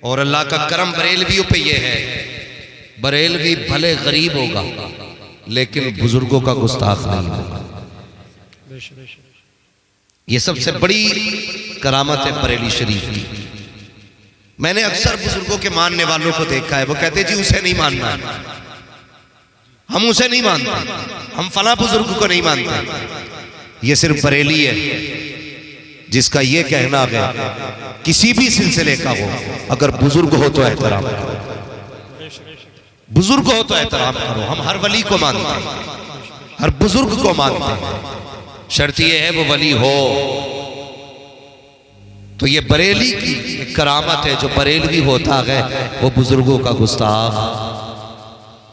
और अल्लाह का करम बरेलवियों पे ये है, बरेलवी भले गरीब होगा लेकिन बुजुर्गों का गुस्ताख नहीं होगा। ये सबसे बड़ी करामत है बरेली शरीफ की। मैंने अक्सर बुजुर्गों के मानने वालों को देखा है, वो कहते जी उसे नहीं मानना, हम उसे नहीं मानते, हम फला बुजुर्ग को नहीं मानते। ये सिर्फ बरेली है जिसका ये कहना है किसी भी सिलसिले का हो, अगर बुजुर्ग हो तो एहतराम करो, बुजुर्ग हो तो एहतराम करो। हम हर वली को मानते हैं, हर बुजुर्ग को मानते हैं, शर्त ये है वो वली हो। तो ये बरेली की एक करामत है, जो बरेलवी होता है वो बुजुर्गों का गुस्ताख,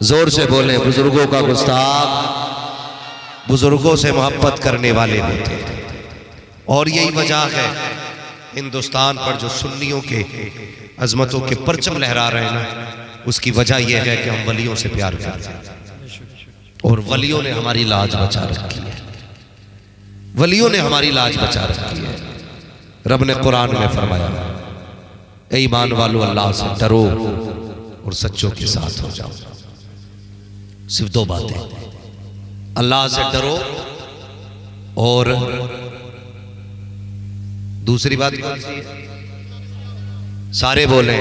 जोर से बोले बुजुर्गों का गुस्ताख, बुजुर्गों से मोहब्बत करने वाले होते हैं। और यही वजह है हिंदुस्तान पर जो सुन्नियों के अजमतों के परचम लहरा रहे हैं ना, उसकी वजह यह है कि हम वलियों से प्यार करते हैं और वलियों ने हमारी लाज बचा रखी है, वलियों ने हमारी लाज बचा रखी है। रब ने कुरान में फरमाया, ऐ ईमान वालों अल्लाह से डरो और सच्चों के साथ हो जाओ। सिर्फ दो बातें, अल्लाह से डरो और दूसरी बात कौन सी है? सारे बोले।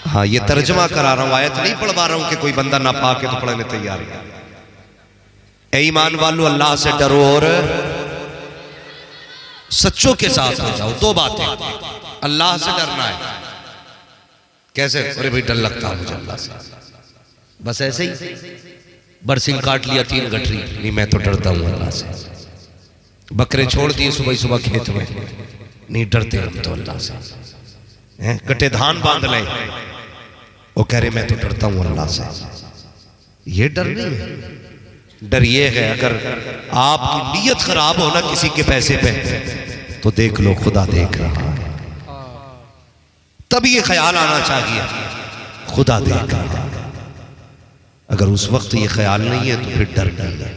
हाँ, ये तर्जमा करा रहा हूं, आयत नहीं पढ़वा रहा हूं कि कोई बंदा ना पाके तो पढ़ने तैयार है। ऐ ईमान वालों अल्लाह से डरो और सच्चों के साथ हो जाओ। दो बातें, अल्लाह से डरना है। कैसे? अरे भाई डर लगता है मुझे अल्लाह से, बस ऐसे ही बरसिंग काट लिया 3 गठरी, नहीं मैं तो डरता हूं अल्लाह से। बकरे छोड़ दिए सुबह सुबह खेत में, नहीं डरते हम तो अल्लाह से। कटे धान बांध ले, वो कह रहे मैं तो डरता हूं अल्लाह से। ये डर नहीं है, डर ये है अगर आपकी नीयत खराब हो ना किसी के पैसे पे, तो देख लो खुदा देख रहा है, तब ये ख्याल आना चाहिए खुदा देख रहा है। अगर उस वक्त ये ख्याल नहीं है तो फिर डर नहीं है,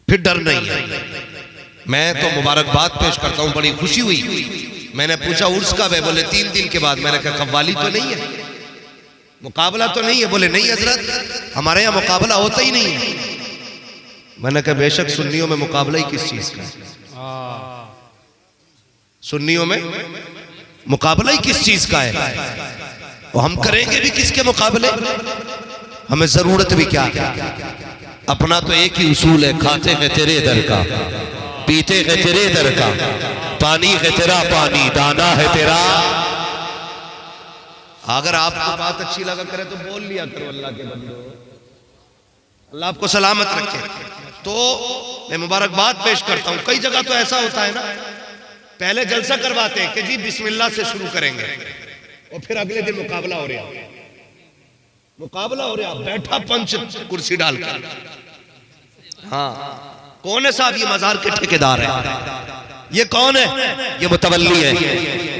फिर डर नहीं है। मैं तो मुबारकबाद पेश करता हूं, बड़ी खुशी हुई। मैंने पूछा उर्स कब है? बोले 3 दिन के बाद। मैंने कहा कव्वाली तो नहीं है, मुकाबला तो नहीं है? बोले नहीं हजरत, हमारे यहाँ मुकाबला होता ही नहीं है। मैंने कहा बेशक सुन्नियों में मुकाबला ही किस चीज का है? सुन्नियों में मुकाबला ही किस चीज का है? और हम करेंगे भी किसके मुकाबले? हमें जरूरत भी क्या है? अपना तो एक ही उसूल है, खाते हैं तेरे दर का, पीते हैं तेरे दर का, पानी है तेरा पानी, दाना है तेरा। अगर आपको बात अच्छी लगा करे तो बोल लिया करो अल्लाह के बंदो, अल्लाह आपको सलामत रखे। तो मैं मुबारकबाद पेश करता हूं। कई जगह तो ऐसा होता है ना, पहले जलसा करवाते हैं कि जी बिस्मिल्लाह से शुरू करेंगे और फिर अगले दिन मुकाबला हो रहा, मुकाबला हो रहा, बैठा पंच कुर्सी डालकर। हाँ, कौन है साहब? ये मजार के ठेकेदार है। ये कौन है? ये मुतवल्ली है।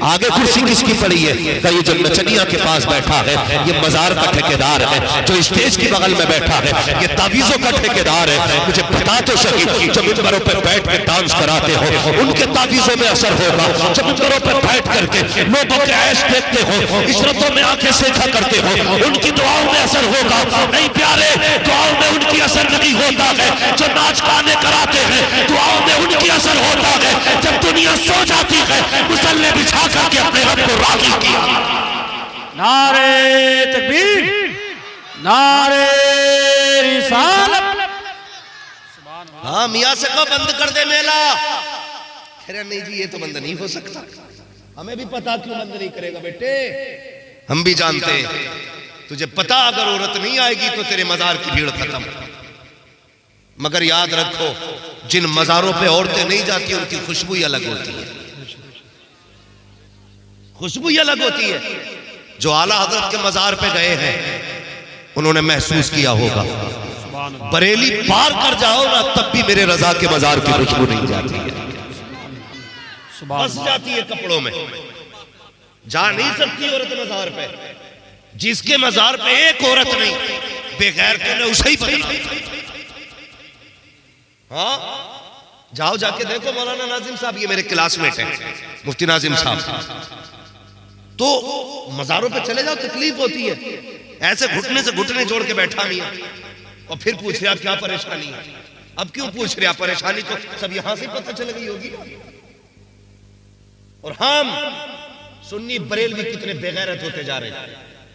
आगे कुर्सी किसकी पड़ी है? का ये जो नचनिया के पास बैठा है ये मजार का ठेकेदार है। जो स्टेज के बगल में बैठा है ये तावीज़ों का ठेकेदार है। मुझे बता तो सही, जब मिंबरों पर बैठ के डांस कराते हो उनके तावीज़ों में असर होगा। जब मिंबरों पर बैठ करके लोगों के ऐश देखते हो, इशरतों में आंखें सेका करते हो, उनकी दुआओं में असर होगा। नहीं प्यारे, दुआओं में उनकी असर नहीं होता है। जो नाच गाने कराते हैं दुआओं में उनकी असर होता है। जब दुनिया सो जाती है मुसल्ले बिछा करके अपने रब को राज़ी किया। नारे तकबीर, नारे रिसालत। हाँ, मियाँ से कब बंद कर दे मेला? अरे नहीं जी, ये तो बंद नहीं हो सकता। हमें भी पता क्यों बंद नहीं करेगा बेटे, हम भी जानते हैं। तुझे पता अगर औरत नहीं आएगी तो तेरे मजार की भीड़ खत्म। मगर याद रखो, जिन मजारों पे औरतें नहीं जाती उनकी खुशबू ही अलग होती है, खुशबू ही अलग होती है। जो आला हजरत के मजार पे गए हैं उन्होंने महसूस किया होगा। बरेली पार कर जाओ ना तब भी मेरे रजा के मजार की खुशबू नहीं जाती है, बस जाती है कपड़ों में। जा नहीं सकती औरत मजार पे। जिसके मजार पे एक औरत नहीं, बेगैर तो ने उसे ही पता। हाँ, जाओ जाके देखो मौलाना नाजिम साहब, ये मेरे क्लासमेट हैं मुफ्ती नाजिम साहब, तो मज़ारों पे चले जाओ, तकलीफ होती है, ऐसे घुटने से घुटने जोड़ के बैठा मियां, और फिर पूछ रहे आप क्या परेशानी है। अब क्यों पूछ रहे आप परेशानी, तो सब यहां से पता चल गई होगी। और हम सुन्नी बरेलवी कितने बेगैरत होते जा रहे हैं,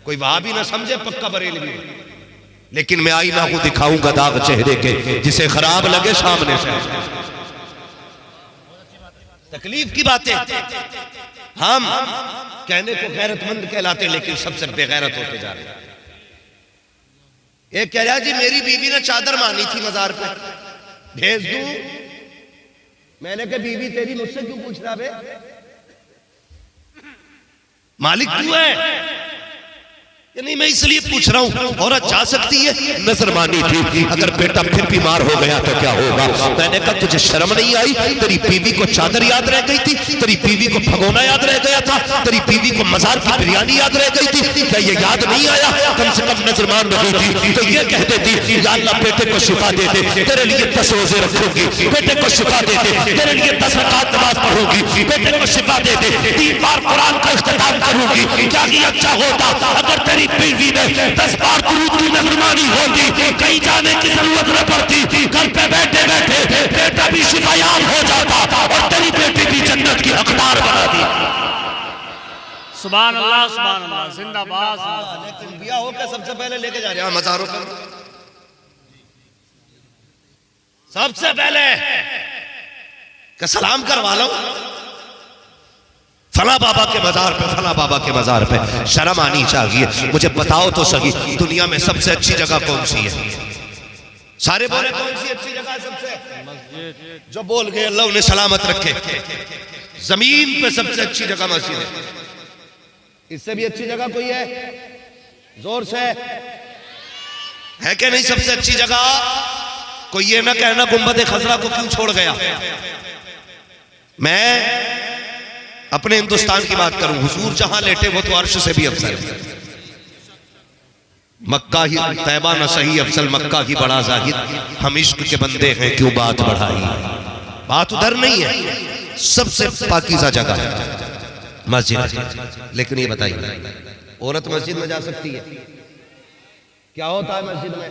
कोई वहां भी ना समझे पक्का बरेलवी, लेकिन मैं आईना को दिखाऊंगा दाग चेहरे के, जिसे खराब लगे सामने से। तकलीफ की बातें हम कहने को गैरतमंद कहलाते, लेकिन सबसे बेगैरत होते जा रहे हैं। एक कह रहा जी मेरी बीवी ने चादर मानी थी मजार पे, भेज दूं? मैंने कहा बीवी तेरी मुझसे क्यों पूछ रहा बे, मालिक तू है? नहीं मैं इसलिए पूछ रहा हूँ, औरत जा सकती है? नजर मानी थी, अगर बेटा फिर बीमार हो गया तो क्या होगा? मैंने कहा तुझे शर्म नहीं आई? तेरी बीवी को चादर याद रह गई थी, तेरी बीवी को भगोना याद रह गया था, तेरी बीवी को मजार की बिरयानी याद रह गई थी, क्या ये याद नहीं आया? कम से कम नजर मान रही थी तो ये कहते थी या अल्लाह बेटे को शिफा दे दे, तेरे लिए 10 रोजे रखूंगी, बेटे को शिफा दे दे, तेरे लिए 10 रकात नमाज पढ़ूंगी, बेटे को शिफा दे दे, 3 बार कुरान का इख्तिताम करूंगी। क्या ये अच्छा होता अगर तेरी बीवी ने 10 बार दुरूद की नजरमानी होती, कहीं जाने की जरूरत न पड़ती, घर पे बैठे बैठे बेटा भी शिफायाब हो जाता और तेरी बेटी भी जन्नत की हकदार बना दी। सुभान अल्लाह, सुभान अल्लाह, जिंदाबाद। लेकिन बिया होकर सबसे पहले लेके जा रहे हैं मज़ारों पर, सबसे पहले कि सलाम करवा लो फला बाबा के मजार पे, फला बाबा के मजार पे। शर्म आनी चाहिए। मुझे बताओ तो सही, दुनिया में सबसे अच्छी जगह कौन सी है? सारे बोले कौन सी अच्छी जगह सबसे? जो बोल गए अल्लाह उन्हें सलामत रखे। जमीन पे सबसे अच्छी जगह मस्जिद है। इससे भी अच्छी जगह कोई है? जोर से है क्या नहीं? सबसे अच्छी जगह कोई ये ना कहना गुंबद खजरा को क्यों छोड़ गया। मैं अपने हिंदुस्तान की बात करूं, हुजूर जहां लेटे वो तो अर्श से भी अफजल है। मक्का ही तैबा न सही अफजल मक्का ही बड़ा जाहिद, हम इश्क के बंदे हैं क्यों बात बढ़ाई। बात उधर नहीं है, सबसे पाकीज़ा जगह है मस्जिद। लेकिन ये बताइए औरत मस्जिद में जा सकती है? क्या होता है मस्जिद में?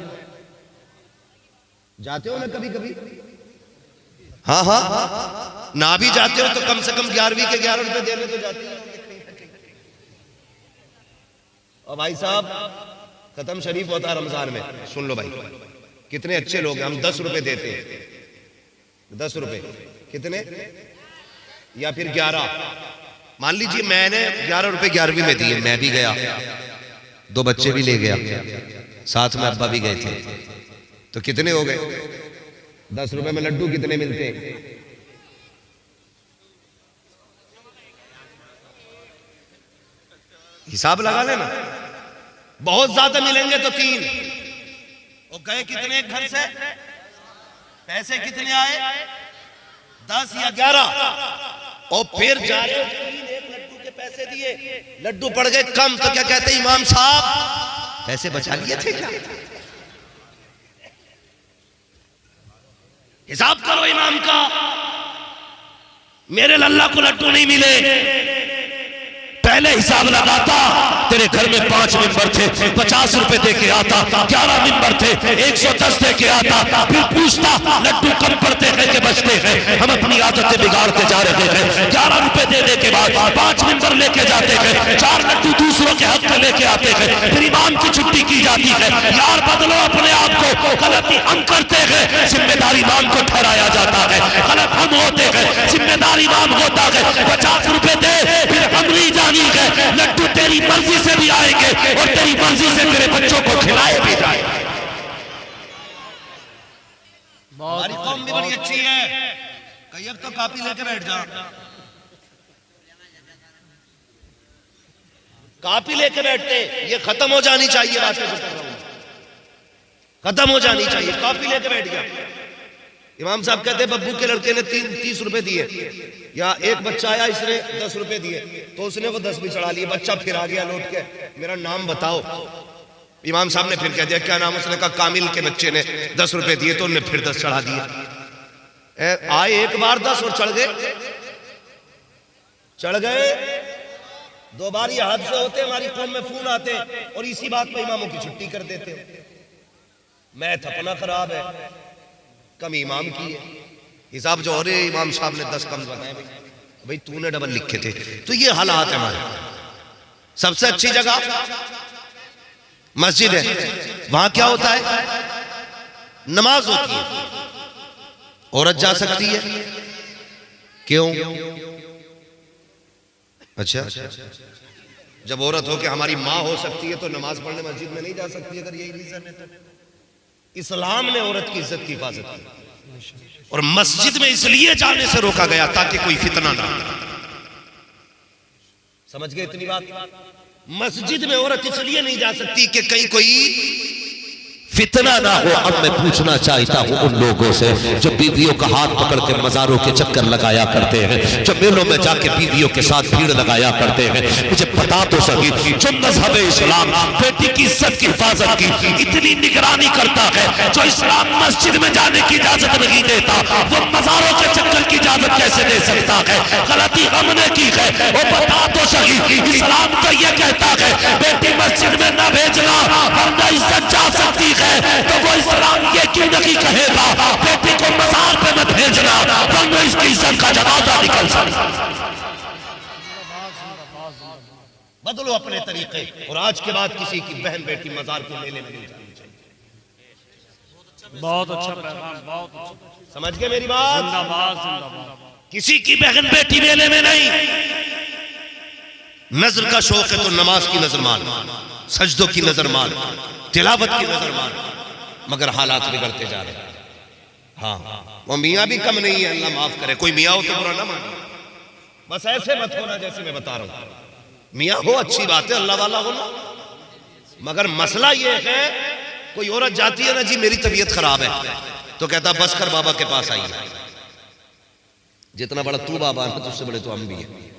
जाते हो ना कभी कभी? हाँ हाँ, ना भी जाते हो तो कम से कम 11वीं के 11 रुपए देने तो जाते हो। और भाई साहब खत्म शरीफ होता है रमजान में, सुन लो भाई कितने अच्छे लोग हैं, हम 10 रुपए देते हैं। 10 रुपए कितने? या फिर 11। मान लीजिए मैंने 11 रुपए 11वीं में दिए, मैं भी गया, 2 बच्चे भी ले गया, साथ में अब्बा भी गए थे, तो कितने हो गए? 10 रुपए में लड्डू कितने मिलते हैं? हिसाब लगा लेना, बहुत ज्यादा मिलेंगे तो 3। और गए कितने घर से? पैसे कितने आए? 10 या 11। और फिर जा रहे हो 3, एक लड्डू के पैसे दिए, लड्डू पड़ गए कम, तो क्या कहते इमाम साहब पैसे बचा लिए थे क्या? हिसाब करो इमाम का। मेरे लल्ला को लड्डू नहीं मिले, पहले हिसाब लगाता, तेरे घर में 5 मिंबर थे, 50 रुपए दे के आता, 11 मिंबर थे, 110 दे के आता, फिर पूछता लड्डू कम पड़ते हैं कि बचते हैं। हम अपनी आदतें बिगाड़ते जा रहे हैं। 11 रुपए देने के बाद 5 मिंबर लेके जाते हैं, 4 लड्डू दूसरों के हक में लेके आते हैं, फिर इमाम की छुट्टी की जाती है। यार बदलो अपने आप को, गलती हम करते हैं, जिम्मेदारी इमाम को ठहराया जाता है। गलत हम होते हैं, जिम्मेदारी इमाम होता है। 50 रुपए दे, फिर हम नहीं जानी है, लड्डू तेरी मर्जी से भी आएंगे और तेरी मर्जी से तेरे बच्चों को खिलाए भी जाएंगे। हमारी कौम भी बड़ी अच्छी है, कई तो कॉपी लेके बैठ जा, कॉपी लेके बैठते, ये खत्म हो जानी चाहिए, बातें जो कर रहा हूं खत्म हो जानी चाहिए। कॉपी लेके बैठ गया, इमाम साहब कहते बब्बू के लड़के ने 30 रुपए दिए, या एक बच्चा आया इसने 10 रुपए दिए, तो उसने वो 10 भी चढ़ा लिए। बच्चा फिर आ गया लौट के, मेरा नाम बताओ। इमाम साहब ने फिर कह दिया क्या नाम? उसने कहा कामिल के बच्चे ने 10 रुपए दिए, तो उन्होंने फिर 10 चढ़ा दिए। आए एक बार 10 और चढ़ गए 2 बार ये हादसे होते, हमारी कौम में फोन आते और इसी बात पे इमामों की छुट्टी कर देते। मैथ अपना खराब है, कम इमाम की है। हिसाब जो हो रहे इमाम साहब ने 10 कम बताए, भाई तूने डबल लिखे थे। तो ये हालात है हमारे। सबसे अच्छी जगह मस्जिद है, वहां क्या होता है, नमाज होती है, औरत जा सकती है। क्यों? अच्छा, जब औरत हो के हमारी माँ हो सकती है तो नमाज पढ़ने मस्जिद में नहीं जा सकती? अगर यही रीजन है तो इस्लाम ने औरत की इज्जत की हिफाजत की और मस्जिद में इसलिए जाने से रोका गया ताकि कोई फितना ना हो। समझ गए इतनी बात? मस्जिद में औरत इसलिए नहीं जा सकती कि कहीं कोई फितना ना हो। अब मैं पूछना चाहता हूँ उन लोगों से जो बीवियों का हाथ पकड़ के मज़ारों के चक्कर लगाया करते हैं, जो मेलों में जाके बीवियों के साथ भीड़ लगाया करते हैं, मुझे बता तो सही, जो मजहब इस्लाम बेटी की इज्जत की हिफाजत की इतनी निगरानी करता है, जो इस्लाम मस्जिद में जाने की इजाजत नहीं देता, वो मज़ारों के चक्कर की इजाजत कैसे दे सकता है? गलती हमने की है, वो बता तो सही। इस्लाम तो ये कहता है बेटी मस्जिद में न भेजना वरना इज्जत जा सकती है, तो वो इस्लाम ये क्यों नहीं कहेगा बेटी को मज़ार पे मत भेजना वरना इसकी इज्जत का जनाजा निकल सकता। बदलो अपने तरीके और आज के बाद किसी की बहन बेटी मज़ार के मेले में नहीं जानी चाहिए। बहुत अच्छा पैगाम, बहुत अच्छा। समझ गए मेरी बात? जिंदाबाद जिंदाबाद। किसी की बहन बेटी मेले में नहीं। नजर का शौक है तो नमाज की नजर मान, सजदों की नजर मान, तिलावत की नजर मान, मगर हालात बिगड़ते जा रहे हैं। हाँ, वो मियाँ भी कम नहीं है, अल्लाह माफ करे। कोई मियाँ हो तो बुरा ना मानो, बस ऐसे मत होना जैसे मैं बता रहा हूं। मियाँ हो अच्छी बात है, अल्लाह वाला होना, मगर मसला ये है कोई औरत जाती है ना, जी मेरी तबीयत खराब है, तो कहता बस कर बाबा के पास आइए। जितना बड़ा तू बाबा है तुझसे बड़े तो हम भी है।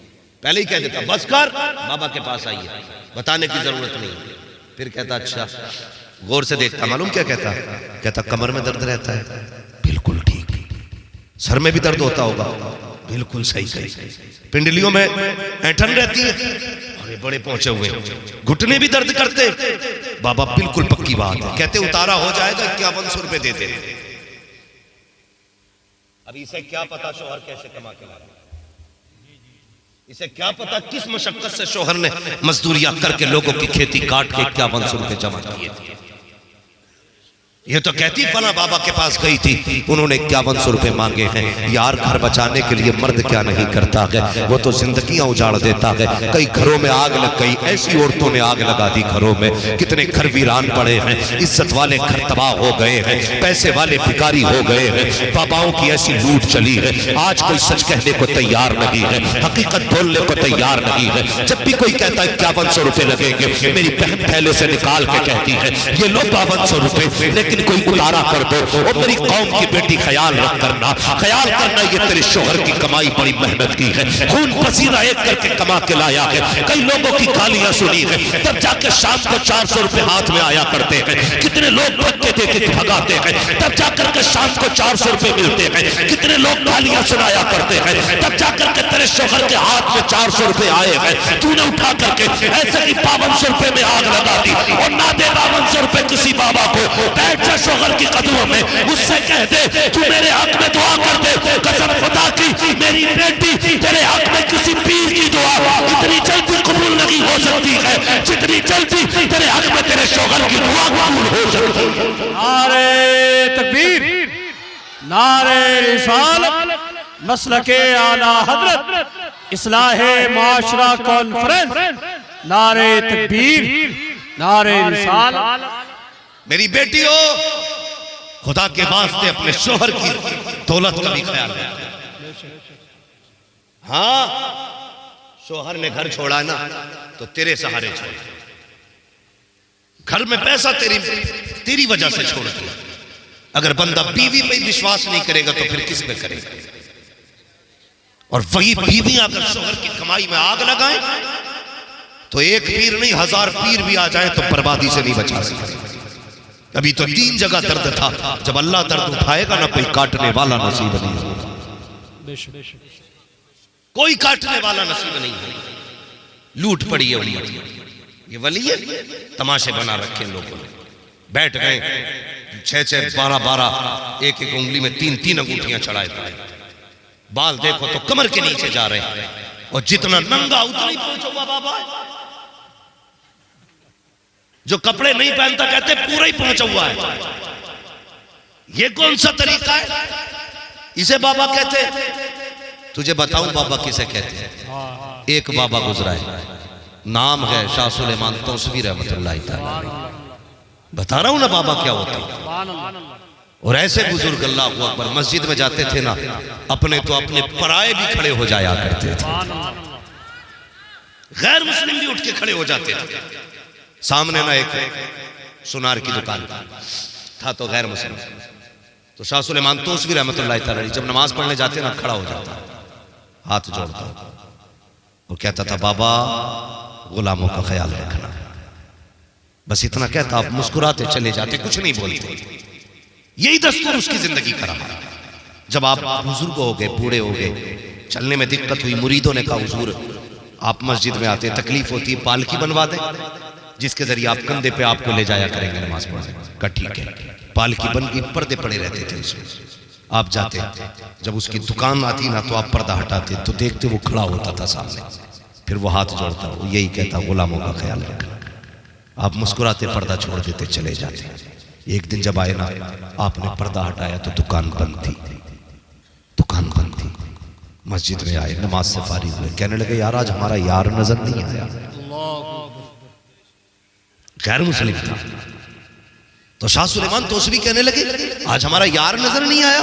पहले ही कह देता बस कर बाबा के पास आइए, बताने की जरूरत नहीं। फिर कहता अच्छा, गौर से देखता, मालूम क्या कहता? कहता कमर में दर्द रहता है, बिल्कुल ठीक। सर में भी दर्द होता होगा, बिल्कुल सही सही। पिंडलियों में ऐंठन रहती है, अरे बड़े पहुंचे हुए। घुटने भी दर्द करते, बाबा बिल्कुल पक्की बात है। कहते उतारा हो जाएगा, 5100 रुपए दे दे। अब इसे क्या पता शोहर कैसे कमा के ला रहा है, इसे क्या पता किस मशक्कत से शोहर ने मजदूरियां करके लोगों की खेती काट के 5100 रुपए जमा किए थे। ये तो कहती फला बाबा के पास गई थी, उन्होंने 5100 रुपए मांगे हैं। यार घर बचाने के लिए मर्द क्या नहीं करता है, वो तो जिंदगियां उजाड़ देता है। कई घरों में आग लग गई, ऐसी औरतों ने आग लगा दी घरों में। कितने घर वीरान पड़े हैं, इज्जत वाले घर तबाह हो गए हैं, पैसे वाले भिखारी हो गए हैं, बाबाओं की ऐसी लूट चली है। आज कोई सच कहने को तैयार नहीं है, हकीकत बोलने को तैयार नहीं है। जब भी कोई कहता है 5100 रुपए लगेंगे, मेरी बहन पहले से निकाल के कहती है ये लो 5200 रुपए, लेकिन कोई उतारा कर दो। और मेरी कौम की बेटी ख्याल रख करना, ख्याल करना, ये तेरे शोहर की कमाई बड़ी मेहनत की है, खून पसीना एक करके कमा के लाया है। कई लोगों की गालियां सुनी है, तब जाके शाम को 400 रुपए हाथ में आया करते हैं। कितने लोग धक्के दे के भगाते हैं, तब जाकर के शाम को 400 रुपए मिलते हैं। कितने लोग गालियां सुनाया करते हैं, तब जाकर के तेरे शोहर के हाथ में 400 रुपए आए हैं। तूने उठा करके ऐसे ही 5200 रुपए में आग लगा दी और ना दे 5200 रुपए किसी बाबा को। बैठ जा शोहर की कदमों में, मुझसे कह दे तू मेरे हक में दुआ कर दे, कसम खुदा की मेरी बेटी तेरे हक में किसी पीर की दुआ इतनी जल्दी कबूल नहीं हो सकती है जितनी जल्दी तेरे हक में तेरे शोहर की दुआ कबूल हो सकती है। नारे तकबीर, नारे रिसालत, मसलके आला हजरत इस्लाहे माशरा कॉन्फ्रेंस, नारे तकबीर, नारे रिसालत। मेरी बेटी हो, खुदा के वास्ते अपने शोहर की दौलत का भी ख्याल रख। हाँ, शोहर ने घर छोड़ा ना तो तेरे सहारे छोड़ा, घर में पैसा तेरी वजह से छोड़ दिया। अगर बंदा बीवी पे विश्वास नहीं करेगा तो फिर किस पे करेगा? और वही बीवी अगर शोहर की कमाई में आग लगाए तो एक पीर नहीं 1000 पीर भी आ जाए तो बर्बादी से नहीं बचा सकते। अभी तो 3 जगह दर्द था, जब अल्लाह दर्द उठाएगा ना कोई काटने वाला नसीब नहीं होगा, कोई काटने वाला नसीब नहीं होगा। लूट पड़ी है उम्मत, ये वली है, तमाशे बना रखे लोगों ने, बैठ गए 6-6, 12-12, एक-एक उंगली में 3-3 अंगूठियां चढ़ाए पड़े, बाल देखो तो कमर के नीचे जा रहे हैं, और जितना नंगा उतना ही पहुंचा हुआ बाबा है। जो कपड़े नहीं पहनता कहते पूरा ही पहुंचा हुआ है। ये कौन सा तरीका है? इसे बाबा कहते हैं। तुझे बताऊं बाबा किसे कहते हैं? एक बाबा गुजरा है, नाम है शाह सुलेमान तौसवी रहमतुल्लाह तआला अलैह। बता रहा हूं ना बाबा क्या होता है। और ऐसे बुजुर्ग अल्लाहू अकबर, मस्जिद में जाते थे ना, अपने तो अपने पराए भी खड़े हो जाया करते थे, गैर मुस्लिम भी उठ के खड़े हो जाते थे। सामने ना एक सुनार की दुकान था तो गैर मुस्लिम, तो शाह सुलेमान तौसवी रहमतुल्लाह तआला अलैह जब नमाज पढ़ने जाते ना, खड़ा हो जाता, हाथ जोड़ता और कहता था बाबा गुलामों का ख्याल रखना। बस इतना कहता, आप मुस्कुराते चले जाते, कुछ नहीं बोलते। यही दस्तूर उसकी जिंदगी का रहा। जब आप बुजुर्ग हो गए, बूढ़े हो गए, चलने में दिक्कत हुई, मुरीदों ने कहा हुजूर आप मस्जिद में आते, तकलीफ होती है, पालकी बनवा दें जिसके जरिए आप कंधे पे आपको ले जाया करेंगे नमाज पढ़ने। कहा ठीक है। पालकी बन गई, पर्दे पड़े रहते थे उसमें, आप जाते, जब उसकी दुकान आती ना तो आप पर्दा हटाते तो देखते वो खड़ा होता था सामने, फिर वो हाथ जोड़ता, वो यही कहता गुलामों का ख्याल रखना। आप मुस्कुराते पर्दा छोड़ देते चले जाते। एक दिन जब आए ना, आपने पर्दा हटाया तो दुकान बंद थी, दुकान बंद थी। मस्जिद में आए, नमाज से फारिग हुए, कहने लगे यार आज हमारा यार नजर नहीं आया। गैर मुस्लिम था तो शाह सुलेमान तौसवी कहने लगे आज हमारा यार नजर नहीं आया,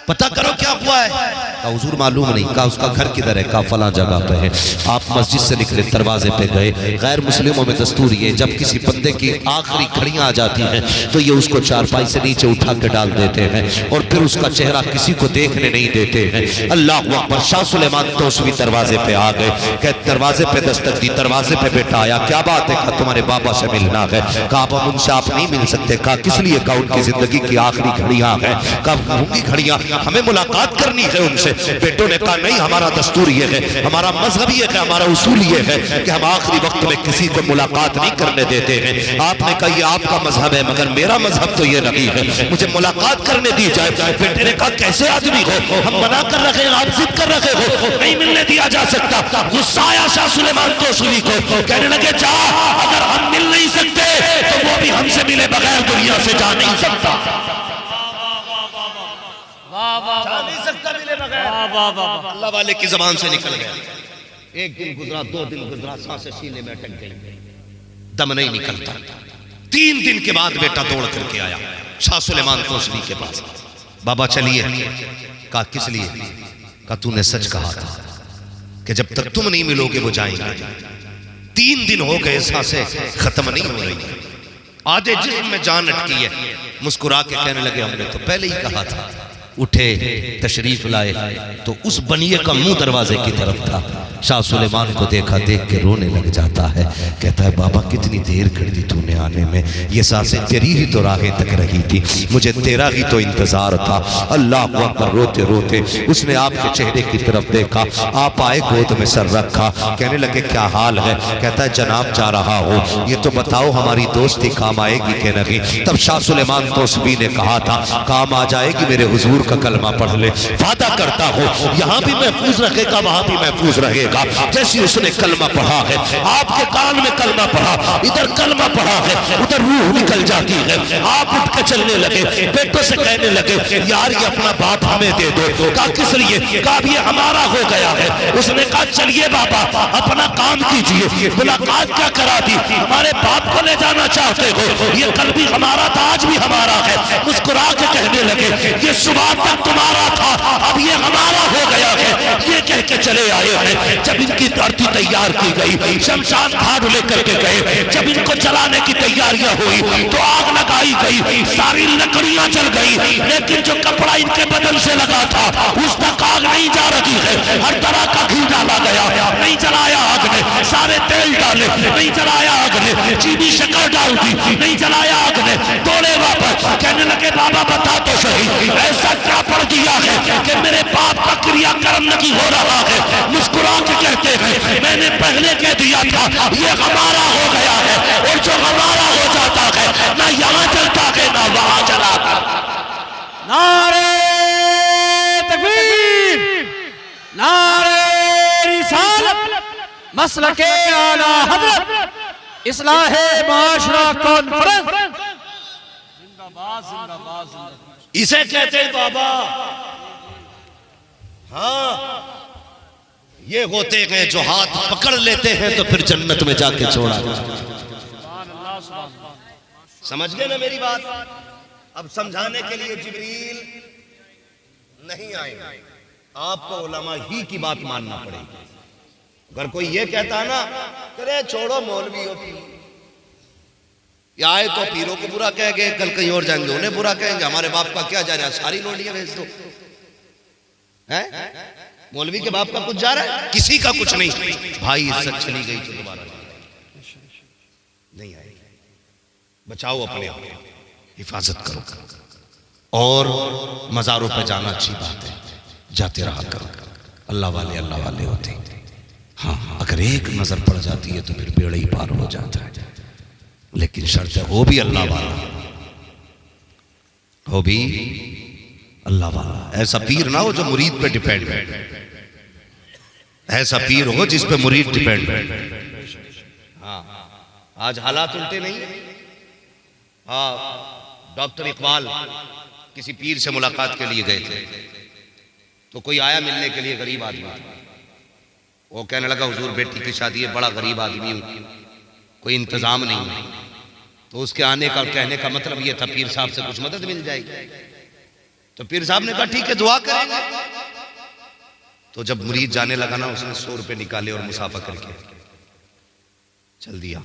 पता करो क्या हुआ है। कहा हुजूर मालूम नहीं। कहा उसका घर किधर है? कहा फला जगह पे है। आप मस्जिद से निकले, दरवाजे पे गए। गैर मुस्लिमों में दस्तूर ये, जब किसी बंदे की आखिरी घड़ियां आ जाती हैं तो ये उसको चारपाई से नीचे उठा के डाल देते हैं और फिर उसका चेहरा किसी को देखने नहीं देते हैं। अल्लाह अकबर। शाह सुलेमान तौसवी दरवाजे पे आ गए, कहते दरवाजे पे दस्तक दी, दरवाजे पे बेटा आया, क्या बात है? कहा तुम्हारे बाबा से मिलना है। कहा अब उनसे आप नहीं मिल सकते। कहा किस लिए? कहा उनकी जिंदगी की आखिरी घड़ियां हैं। कहा होंगी घड़ियां, हमें मुलाकात करनी है उनसे। बेटों ने कहा नहीं, हमारा दस्तूर ये है, हमारा मजहब ये है, हमारा उसूल ये है कि हम आखिरी वक्त में किसी को मुलाकात नहीं करने देते हैं। आपने कहा ये आपका मजहब है, मगर मेरा मजहब तो ये नहीं है, मुझे मुलाकात करने दी जाए। बेटे ने कहा कैसे आदमी हो, हम मना कर रखे हैं, आप जिद कर रखे हो, नहीं मिलने दिया जा सकता। गुस्सा आया शाह सुलेमान तौसवी को, कहने लगे जा, अगर हम मिल नहीं सकते तो वो भी हमसे मिले बगैर दुनिया से जा नहीं सकता, जा नहीं सकता मिले बगैर। अल्लाह वाले की जबान से निकल गया। एक दिन गुजरा, 2 दिन गुजरा, सांसें सीने में अटक गई, दम नहीं निकलता। 3 दिन के बाद बेटा दौड़ करके आया शाह सुलेमान तौसवी के पास। बाबा चलिए। कहा किस लिए? कहा तूने सच कहा था कि जब तक तुम नहीं मिलोगे वो जाएंगे। 3 दिन हो गए, सांसें खत्म नहीं हो रही, आधे जिस्म में जान अटकी है। मुस्कुरा के कहने लगे हमने तो पहले ही कहा था। उठे, तशरीफ लाए तो उस बनिए का मुंह दरवाजे की तरफ था। शाह सुलेमान को देखा, देख के रोने लग जाता है। कहता है बाबा कितनी देर कर दी तूने आने में, ये सांसें तेरी ही तो राहें तक रही थी, मुझे तेरा ही तो इंतजार था। अल्लाह अकबर। रोते रोते उसने आपके चेहरे की तरफ देखा, आप आए, गोद में सर रखा, कहने लगे क्या हाल है? कहता है जनाब जा रहा हो, ये तो बताओ हमारी दोस्ती काम आएगी कि नहीं? तब शाह सुलेमान तौसवी ने कहा था काम आ जाएगी, मेरे हुजूर का कलमा पढ़ ले, वादा करता हो यहाँ भी महफूज रखेगा, वहां भी महफूज रहेगा। जैसे उसने कलमा पढ़ा है, आपके कान में कलमा पढ़ा, इधर कलमा पढ़ा है, उधर रूह निकल जाती है। आप उठ के चलने लगे, बेटों से कहने लगे यार ये अपना बाप हमें दे दो। कहा किस लिए? कहा ये हमारा हो गया है। उसने कहा चलिए बाबा अपना काम कीजिए, मुलाकात क्या करा दी, हमारे बाप को ले जाना चाहते हो, ये कल भी हमारा था, आज भी हमारा है। मुस्कुरा के कहने लगे ये सुबह तक तुम्हारा था, अब ये हमारा हो गया है। ये कह के चले आए हैं। जब इनकी धरती तैयार की गई, शमशान घाट लेकर के गए, जब इनको जलाने की तैयारियां हुई तो आग लगाई गई, सारी लकड़ियां जल गई, लेकिन जो कपड़ा इनके बदन से लगा था उस तक आग नहीं जा रही है। हर तरह का घी डाला गया, नहीं जलाया आग ने। सारे तेल डाले, नहीं जलाया आग ने, चीनी शक्कर डाल दी, नहीं जलाया आग ने, दौड़े वापस, कहने लगे बाबा बता तो सही ऐसा क्या पड़ गया है कि मेरे बाप का क्रियाक्रम नहीं हो रहा है। मुस्कुरा के कहते हैं मैंने पहले कह दिया था ये हमारा हो गया है, और जो हमारा हो जाता है ना यहाँ जलता है ना वहां जलाता। नारे तकबीर, नारे रिसालत, मसलके आला हज़रत, इस्लाहे माशरा कॉन्फ्रेंस। जिंदाबाद जिंदाबाद जिंदाबाद। इसे कहते हैं बाबा। हाँ, ये होते हैं जो हाथ पकड़ लेते हैं तो फिर जन्नत में जाके छोड़ा। समझ गए ना मेरी बात? अब समझाने के लिए जिब्रील नहीं आए, आपको उलमा ही की बात मानना पड़ेगी। अगर कोई ये कहता है ना अरे छोड़ो मौलवी होती, या आए तो पीरों को बुरा कह गए, कल कहीं और जाएंगे उन्हें बुरा कहेंगे, हमारे बाप का क्या जा रहा है, सारी लोडियां भेज दो। है मौलवी के बाप का कुछ जा रहा है? किसी का कुछ नहीं भाई। इज्जत चली गई तो दोबारा नहीं आएगी। बचाओ अपने आप, हिफाजत करो, और मज़ारों पर जाना अच्छी बात है, जाते रहा करो। अल्लाह वाले होते हैं। हाँ, अगर एक नजर पड़ जाती है तो फिर बेड़ा ही पार हो जाता है, लेकिन शर्त है वो भी अल्लाह वाला हो, भी अल्लाह वाला। ऐसा पीर ना हो जो मुरीद पे डिपेंड है, ऐसा पीर हो जिस पे मुरीद डिपेंड है। हाँ, आज हालात उल्टे नहीं है। हाँ, डॉक्टर इकबाल किसी पीर से मुलाकात के लिए गए थे, तो कोई आया मिलने के लिए, गरीब आदमी। वो कहने लगा हुजूर बेटी की शादी है, बड़ा गरीब आदमी हूं, कोई इंतजाम नहीं है। तो उसके आने का और कहने का मतलब ये था पीर साहब से कुछ मदद मिल जाएगी। तो पीर साहब ने कहा ठीक है दुआ करेंगे। तो जब मुरीद जाने लगा ना, उसने 100 रुपए निकाले और मुसाफा करके चल दिया।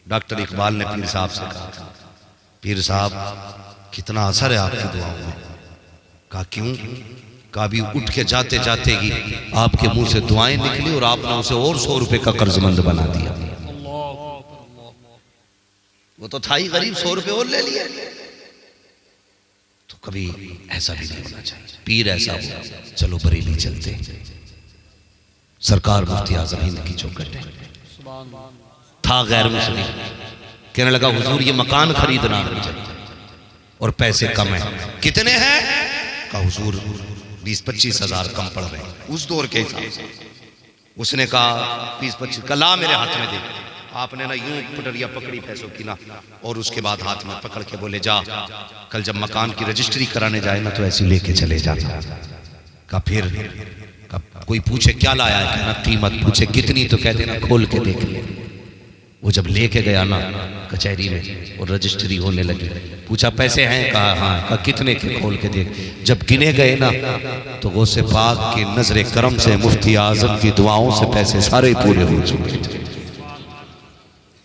डॉक्टर इकबाल ने पीर साहब से कहा पीर साहब कितना असर है आपकी दुआओं में। कहा क्यों? कहा भी उठ के जाते जाते ही आपके मुंह से दुआएं निकली और आपने उसे और 100 रुपए का कर्जमंद बना दिया। वो तो था ही गरीब, 100 रुपए और ले लिए। तो कभी ऐसा भी नहीं होना चाहिए। पीर ऐसा हो, चलो बरेली चलते, सरकार मुफ्ती आजम हिंद की चौखट है। था गैर मुस्लिम, कहने लगा हुजूर ये मकान खरीदना है और पैसे कम है। कितने हैं? कहा हुजूर 20-25 हजार कम पड़ रहे हैं उस दौर के हिसाब से। उसने कहा 20-25 कला मेरे हाथ में दे। आपने ना यूं पटरिया पकड़ी पैसों की ना, और उसके बाद हाथ में पकड़ के बोले जा कल जब मकान की रजिस्ट्री कराने जाए ना तो ऐसे लेके चले जा। का फिर कोई पूछे क्या लाया है, कहना कीमत, पूछे कितनी तो कह देना खोल के देख ले। वो जब लेके गया ना कचहरी में और रजिस्ट्री होने लगी, पूछा पैसे हैं? कहा हाँ। कहा कितने के? खोल के देख। जब गिने गए ना तो गौसे पाक के नजरे करम से, मुफ्ती आजम की दुआओं से पैसे सारे पूरे हो चुके थे।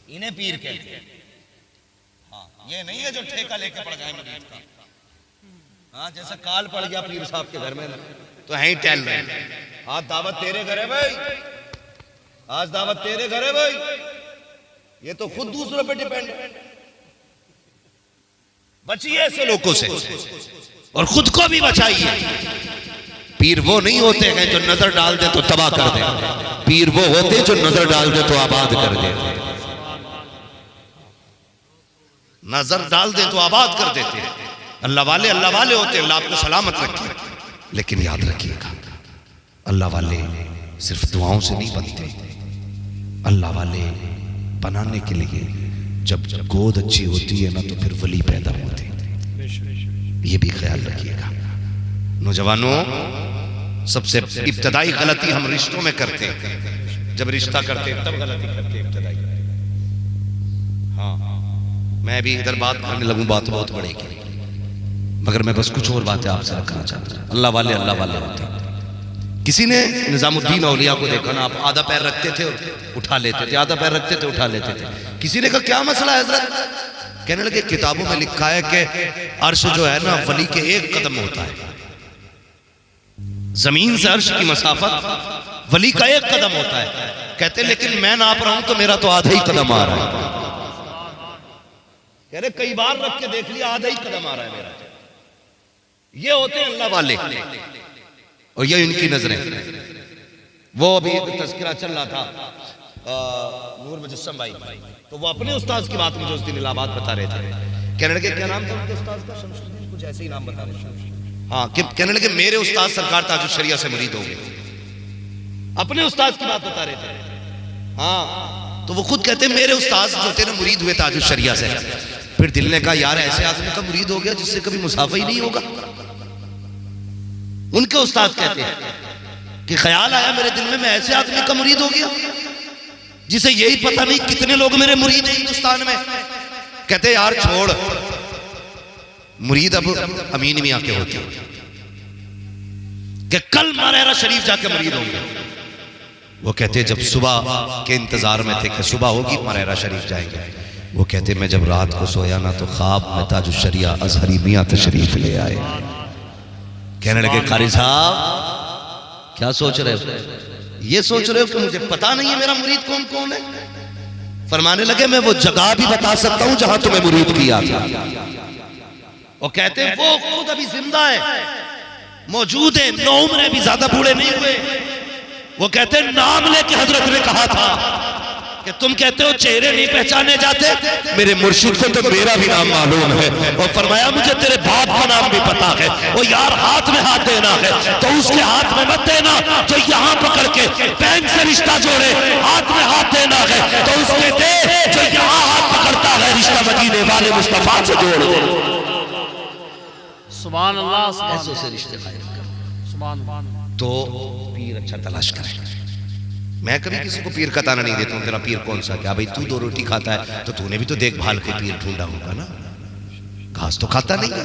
इन्हें पीर कहते हैं। हाँ, ये नहीं है जो ठेका लेके पड़ जाए मरीज का। हाँ, जैसा काल पड़ गया पीर साहब के घर में ना तो है ही टहल रहे हैं। आज दावत तेरे घर है भाई, आज दावत तेरे घर है भाई। ये तो खुद दूसरों पे डिपेंड है। बचिए ऐसे लोगों से और खुद को भी बचाइए। पीर वो नहीं होते हैं जो नजर डाल दे तो तबाह कर दे, पीर वो होते हैं जो नजर डाल दे तो आबाद कर दे। नजर डाल दे तो आबाद कर देते हैं। अल्लाह वाले होते हैं। अल्लाह आपको सलामत रखे। लेकिन याद रखिएगा अल्लाह वाले सिर्फ दुआओं से नहीं बनते। अल्लाह वाले बनाने के लिए जब गोद अच्छी होती है ना तो फिर वली पैदा होते हैं। ये भी ख्याल रखिएगा। नौजवानों, सबसे इब्तदाई गलती हम रिश्तों में करते हैं। जब रिश्ता करते हैं तब गलती करते हैं इब्तदाई। हाँ, मैं भी इधर बात करने लगूं बात बहुत बढ़ेगी, मगर मैं बस कुछ और बातें आपसे रखना चाहता हूं। अल्लाह वाले होते हैं। किसी ने निजामुद्दीन औलिया को देखा ना, आप आधा पैर रखते थे उठा लेते थे, आधा पैर रखते थे उठा लेते थे। किसी ने कहा क्या मसला है हजरत? कहने लगे किताबों में लिखा है कि अर्श जो है ना वली के 1 कदम होता है। जमीन से अर्श की मसाफत वली का एक कदम होता है। कहते लेकिन मैं नाप रहा हूं तो मेरा तो आधा ही कदम आ रहा है। कह रहे कई बार रख के देख लिया, आधा ही कदम आ रहा है मेरा। ये होते हैं अल्लाह वाले, और ये इनकी नजरें। वो अभी तज़किरा चल रहा था नूर मुजस्सम भाई, तो वो अपने उस्ताद की बात मुझे उस दिन इलाहाबाद बता रहे थे। कहने लगे क्या नाम था उनके उस्ताद का? शमसुद्दीन, कुछ ऐसे ही नाम बता रहे। हाँ, कि कहने लगे मेरे उस्ताद सरकार ताजुश शरिया से मुरीद हो गए। अपने उस्ताद की बात बता रहे थे। हाँ, तो वो खुद कहते हैं मेरे उस्ताद जो थे ना मुरीद हुए ताजुश शरिया से। फिर दिल ने कहा यार ऐसे आदमी का मुरीद हो गया जिससे कभी मुसाफा ही नहीं होगा। उनके उस्ताद कहते हैं कि ख्याल आया मेरे दिल में, मैं ऐसे आदमी का मुरीद हो गया जिसे यही पता नहीं कितने लोग मेरे मुरीद हैं हिंदुस्तान में। कहते यार छोड़, मुरीद अब अमीन मियां के होते कि कल मारेरा शरीफ जाके मुरीद होंगे। वो कहते जब सुबह के इंतजार में थे कि सुबह होगी मारेरा शरीफ जाएंगे। वो कहते मैं जब रात को सोया ना तो ख्वाब में ताजुश शरिया अजहरी मियां तशरीफ ले आए। कहने लगे कारी साहब क्या सोच रहे हो? ये सोच रहे हो कि मुझे पता नहीं है मेरा मुरीद कौन कौन है? फरमाने लगे मैं वो जगह भी बता सकता हूं जहां तुम्हें मुरीद किया था। और कहते हैं वो खुद अभी जिंदा है, मौजूद है, नौ उम्र भी ज्यादा बूढ़े नहीं हुए। वो कहते हैं नाम लेके हजरत ने कहा था कि तुम कहते हो चेहरे नहीं पहचाने जाते, मेरे मुर्शिद को तो मेरा भी नाम मालूम है। और फरमाया मुझे तेरे बाप का नाम भी पता है। वो यार हाथ में हाथ देना है तो उसके हाथ में मत देना जो यहाँ पकड़ के बैंक से रिश्ता जोड़े, हाथ में हाथ देना है तो उसके दे जो यहाँ हाथ पकड़ता है रिश्ता मदीने वाले मुस्तफा से जोड़। सुभान अल्लाह, ऐसों से रिश्ते कायम कर। सुभान अल्लाह। तो पीर अच्छा तलाश करें। मैं कभी किसी को पीर का ताना नहीं देता हूं तेरा पीर कौन सा, क्या भाई तू दो रोटी खाता है तो तूने भी तो देखभाल के पीर ढूंढा होगा ना, घास तो खाता नहीं है।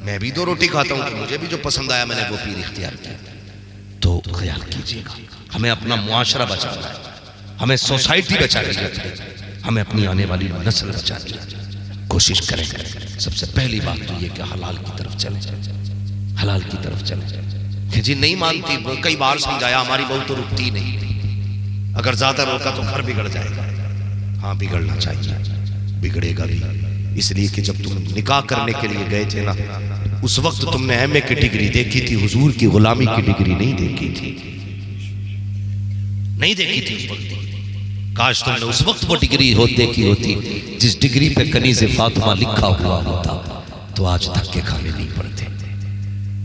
मैं भी दो रोटी खाता हूं, मुझे भी जो पसंद आया मैंने वो पीर इख्तियार किया। तो ख्याल कीजिएगा, हमें अपना मुआशरा बचाना है, हमें सोसाइटी बचानी है, हमें अपनी आने वाली नस्ल बचानी है। कोशिश करें। सबसे पहली बात तो ये कि हलाल की तरफ चले, हलाल की तरफ चले। जी नहीं मानती, कई बार समझाया, हमारी बहू तो रुकती नहीं, अगर ज्यादा रोका तो घर बिगड़ जाएगा। हाँ बिगड़ना चाहिए, बिगड़ेगा भी, इसलिए कि जब तुम निकाह करने के लिए गए थे ना उस वक्त तुमने एमए की डिग्री देखी थी, हुजूर की गुलामी की डिग्री नहीं देखी थी, नहीं देखी थी उस वक्त। काश तुमने उस वक्त वो डिग्री देखी होती जिस डिग्री पे कनीज़े फातिमा लिखा हुआ होता तो आज तक के खाने नहीं पड़ते,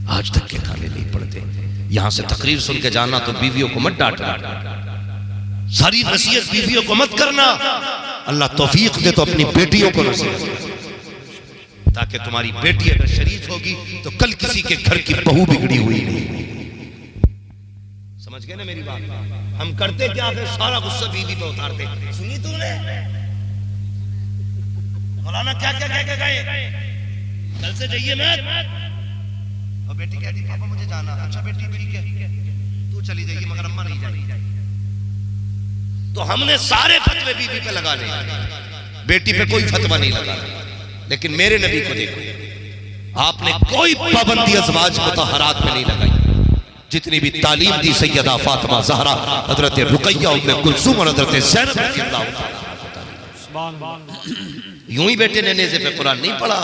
आज तक के खाने नहीं पड़ते। यहां से तकरीर सुन के जाना तो बीवियों को मत डांटना, सारी नसीहत बीवियों को मत करना। अल्लाह तौफीक दे तो अपनी बेटियों को नसीहत, ताकि तुम्हारी बेटी अगर शरीफ होगी तो कल किसी के घर की बहू बिगड़ी हुई नहीं। समझ गए ना मेरी बात? हम करते क्या है, सारा गुस्सा बीवी पे उतारते। सुनी तूने मौलाना क्या क्या कह के गए, कल से जाइए मत। और बेटी कहती पापा मुझे जाना। अच्छा बेटी ठीक है तू चली जाइए मगर अम्मा नहीं जाएगी। तो हमने सारे फतवे बीवी पे लगाने, बेटी पे कोई फतवा नहीं लगाना। लेकिन मेरे नबी को देखो, आपने कोई पाबंदी अज़वाज मुतहहरात में नहीं लगाई। जितनी भी तालीम दी सैयदा फातिमा ज़हरा, हज़रत रुक़ैया, उम्मे कुलसूम और हज़रत ज़ैनब रज़ियल्लाहु ताला। यूं ही बेटे ने नेज़े पे कुरान नहीं पढ़ा।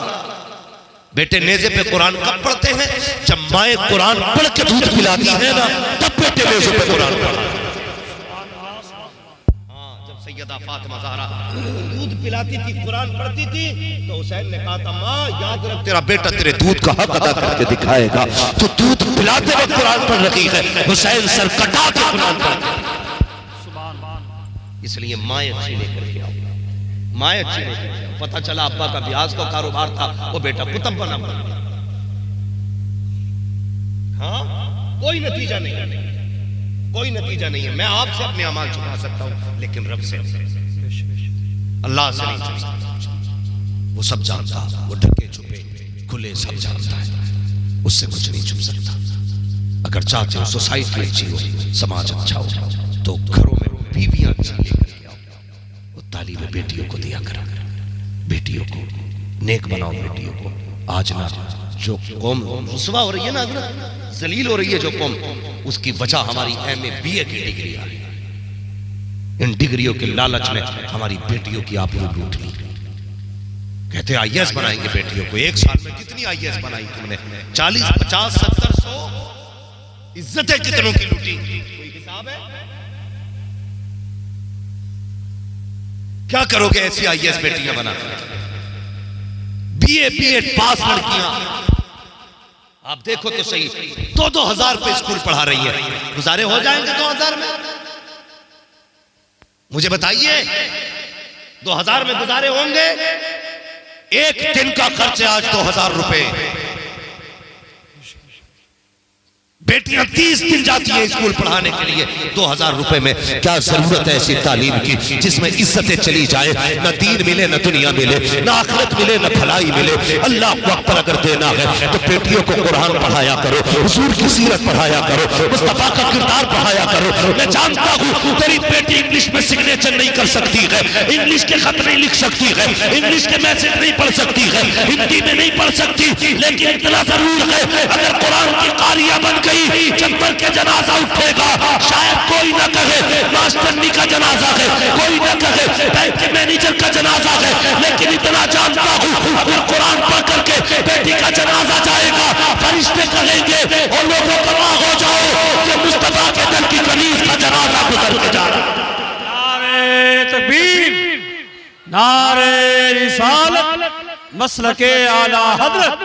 बेटे नेज़े पे कुरान कब पढ़ते हैं? जब माए कुरान पढ़ के दूध पिलाती है ना, तब बेटे नेज़े पे कुरान पढ़ते हैं। सैयदा फातिमा ज़हरा दूध पिलाती थी, कुरान पढ़ती थी, तो हुसैन ने कहा था माँ याद रख तेरा बेटा तेरे दूध का हक अदा करके दिखाएगा। तो दूध पिलाते वक्त कुरान पढ़ रही है, हुसैन सर कटा के कुरान पढ़ते। इसलिए माए अच्छी लेकर के आओ, माए अच्छी लेकर के आओ। पता चला अब्बा का ब्याज का कारोबार था, वो बेटा कुतुब बना। हाँ कोई नतीजा नहीं, कोई नतीजा नहीं है। मैं आपसे अपने अमाल छुपा सकता हूं लेकिन रब से, अल्लाह से नहीं छुपा सकता। वो सब जानता, वो ढके छुपे खुले सब जानता है, उससे कुछ नहीं छुप सकता। अगर चाहते हो सोसाइटी अच्छी हो, समाज अच्छा हो, तो घरों में बीवियां अच्छी लेकर के आओ। वो तालीम बेटियों को दिया करा, बेटियों को नेक बनाओ, बेटियों को। आज ना जो कौम रुसवा हो रही है ना, जलील हो रही है जो कौम, उसकी वजह हमारी MA BA की डिग्रियां हैं। इन डिग्रियों के लालच में हमारी बेटियों की आबरू लूट ली। कहते IAS बनाएंगे बेटियों को। एक साल में कितनी IAS बनाई तुमने? 40, 50, 70, 100 इज्जतें कितनों की लूटी? कोई हिसाब है? क्या करोगे ऐसी IAS बेटियां बना? BA BEd पास लड़कियां, आप देखो तो सही, 2-2 हजार पे स्कूल पढ़ा रही है। गुजारे हो जाएंगे 2000 में? मुझे बताइए, 2000 में गुजारे होंगे? एक दिन का खर्च है आज 2000 रुपए। बेटियां 30 दिन जाती हैं स्कूल पढ़ाने के लिए 2000 रुपए में। क्या जरूरत है ऐसी तालीम की जिसमें इज्जतें चली जाए, न दीन मिले न दुनिया मिले, न आखिरत मिले न भलाई मिले। अल्लाह को अकबर अगर देना है तो बेटियों को कुरान पढ़ाया करो, हुजूर की सीरत पढ़ाया करो, मुस्तफा का किरदार पढ़ाया करो। मैं जानता हूं तेरी बेटी इंग्लिश में सिग्नेचर नहीं कर सकती है, इंग्लिश के खत नहीं लिख सकती है, इंग्लिश के मैसेज नहीं पढ़ सकती है, हिंदी में नहीं पढ़ सकती, लेकिन इतना जरूर है अगर कुरान की कारिया बन गई, जब के जनाजा उठेगा शायद कोई ना कहे मास्टरनी का जनाजा है, कोई ना कहे बैंक के मैनेजर का जनाजा है, लेकिन इतना जानता हूं अगर कुरान पढ़ करके बेटी का जनाजा जाएगा, फरिश्ते कहेंगे और लोगों गवाह हो जाओ कि मुस्तफा के दल की कनीज का जनाजा गुजर के जा रहा है। नारे तकबीर, नारे रिसालत, मसलके आला हजरत,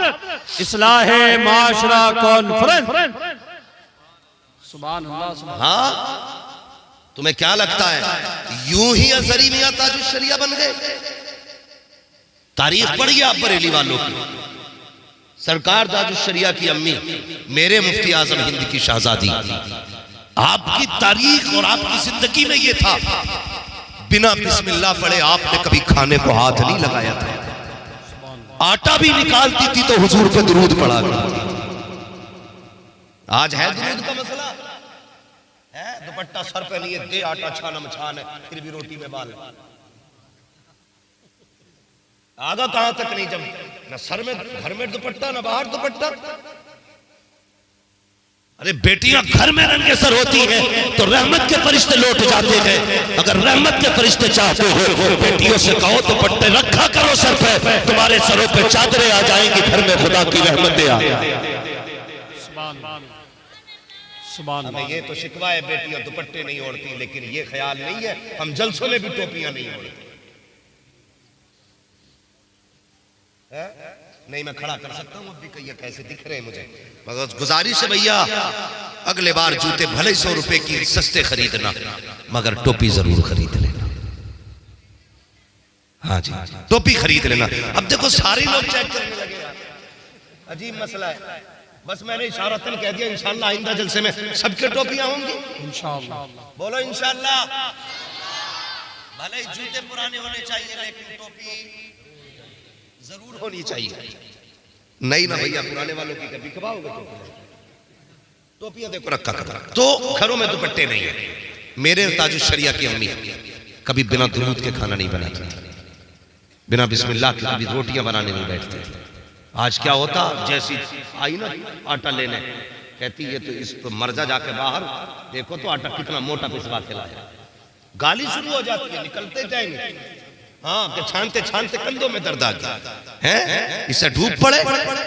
इस्लाहे माशरा कॉन्फ्रेंस। सुभान अल्लाह, सुभान। हाँ, तुम्हें क्या लगता है यूं ही अजहरी मियां ताजुल शरिया बन गए? तारीख पढ़िए आप बरेली वालों की। सरकार ताजुल शरिया की अम्मी, मेरे मुफ्ती आजम हिंद की शहजादी, आपकी तारीख और आपकी जिंदगी में ये था, बिना बिस्मिल्लाह पढ़े आपने कभी खाने को हाथ नहीं लगाया था। आटा भी निकालती थी तो हुजूर पे दुरूद पढ़ा करती। आज है दुरूद का मसला है? दुपट्टा सर पे नहीं है, दे आटा छानम छान है, फिर भी रोटी में बाल। आगा कहां तक नहीं, जब न सर में घर में दुपट्टा न बाहर दुपट्टा। अरे बेटियां घर में रंगे सर होती हैं तो रहमत के फरिश्ते लौट जाते हैं। अगर रहमत के फरिश्ते चाहते हो बेटियों से कहो दुपट्टे रखा करो सर पे, तुम्हारे सरों पे चादरें आ जाएंगी, घर में खुदा की रहमतें आ जाएंगी। हमें ये तो शिकवा है बेटियां दुपट्टे नहीं ओढ़ती, लेकिन ये ख्याल नहीं है हम जलसों में भी टोपियां नहीं ओढ़ते। नहीं मैं खड़ा कर सकता हूं, अब भी कहिए कैसे दिख रहे हैं मुझे। मगर गुजारिश है भैया, अगले बार जूते भले 100 रुपए की सस्ते खरीदना, मगर टोपी जरूर खरीद लेना। हाँ जी, टोपी खरीद लेना। अब देखो सारे लोग चेक करने लगे, अजीब मसला है। बस मैंने इशारतन कह दिया इंशाअल्लाह आइंदा जलसे में सबके टोपियां होंगी इंशाअल्लाह। बोलो इंशाअल्लाह। भले ही जूते पुराने होने चाहिए लेकिन टोपी जरूर होनी चाहिए। नहीं ना भैया, पुराने वालों की कभी कबाओगे टोपियां देखो रखा करो। तो घरों में दुपट्टे नहीं है। मेरे ताजुल शरिया की अम्मी कभी बिना दुरूद के खाना नहीं बनाती, बिना बिस्मिल्लाह के कभी रोटियां बनाने नहीं बैठती। आज क्या होता, जैसी आई ना आटा लेने, कहती है तो इस तो मर जाके बाहर देखो तो आटा कितना मोटा पिसवा के लाया। गाली शुरू हो जाती है, निकलते जाएंगे। हाँ, कि छानते छानते कंधों में दर्द आ गया है, इससे डूब पड़े।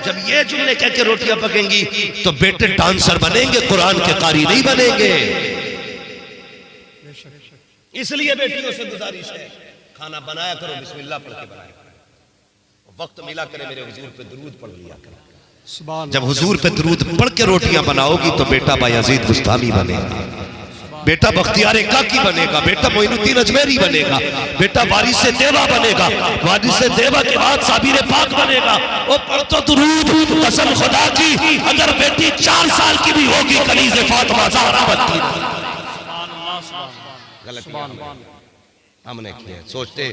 जब ये जुमले कह के रोटियां पकेंगी तो बेटे डांसर बनेंगे, कुरान के कारी नहीं बनेंगे। इसलिए बेटियों से गुजारिश है, खाना बनाया करो बिस्मिल्लाह पढ़ के बनाया करो, वक्त मिला करे मेरे हुजूर पे दुरूद पढ़ लिया करो। जब हुजूर पे दुरूद पढ़ के रोटियां बनाओगी तो बेटा बायजीद बुस्तामी बनेगा, बेटा बख्तियार काकी बनेगा, बेटा मोइनुद्दीन अजमेरी बनेगा, बेटा वारिस देवा बनेगा, वारिस देवा के बाद साबिर पाक बनेगा। वो पढ़तो दुरूद, कसम खुदा की अगर बेटी 4 साल की भी होगी कलीज़े फातिमा ज़हरा बनती। गलत हमने किया, सोचते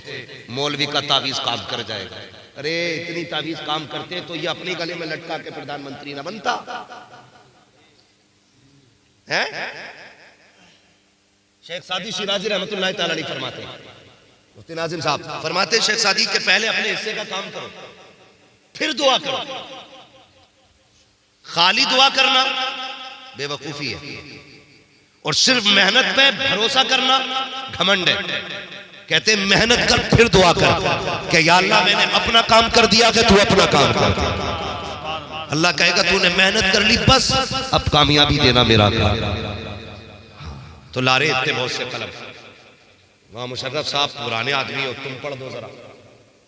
मौलवी का तावीज काम कर जाएगा। अरे इतनी तावीज काम करते तो ये अपनी गले में लटका के प्रधानमंत्री ना बनता है। शेख सादी शिराजी रहमतुल्लाह ताला अलैह फरमाते, मुफ्ती नाजिम साहब फरमाते, शेख सादी के पहले अपने हिस्से का काम करो फिर दुआ करो। खाली दुआ करना बेवकूफी है। और सिर्फ मेहनत पे भरोसा करना घमंड है। कहते मेहनत कर फिर दुआ कर कि या अल्लाह मैंने अपना काम कर दिया कि तू अपना काम कर। अल्लाह कहेगा तूने मेहनत कर ली बस अब कामयाबी देना मेरा काम। तो लारे इतने बहुत से कलम। वहां मुशर्रफ साहब पुराने आदमी हो, तुम पढ़ दो जरा।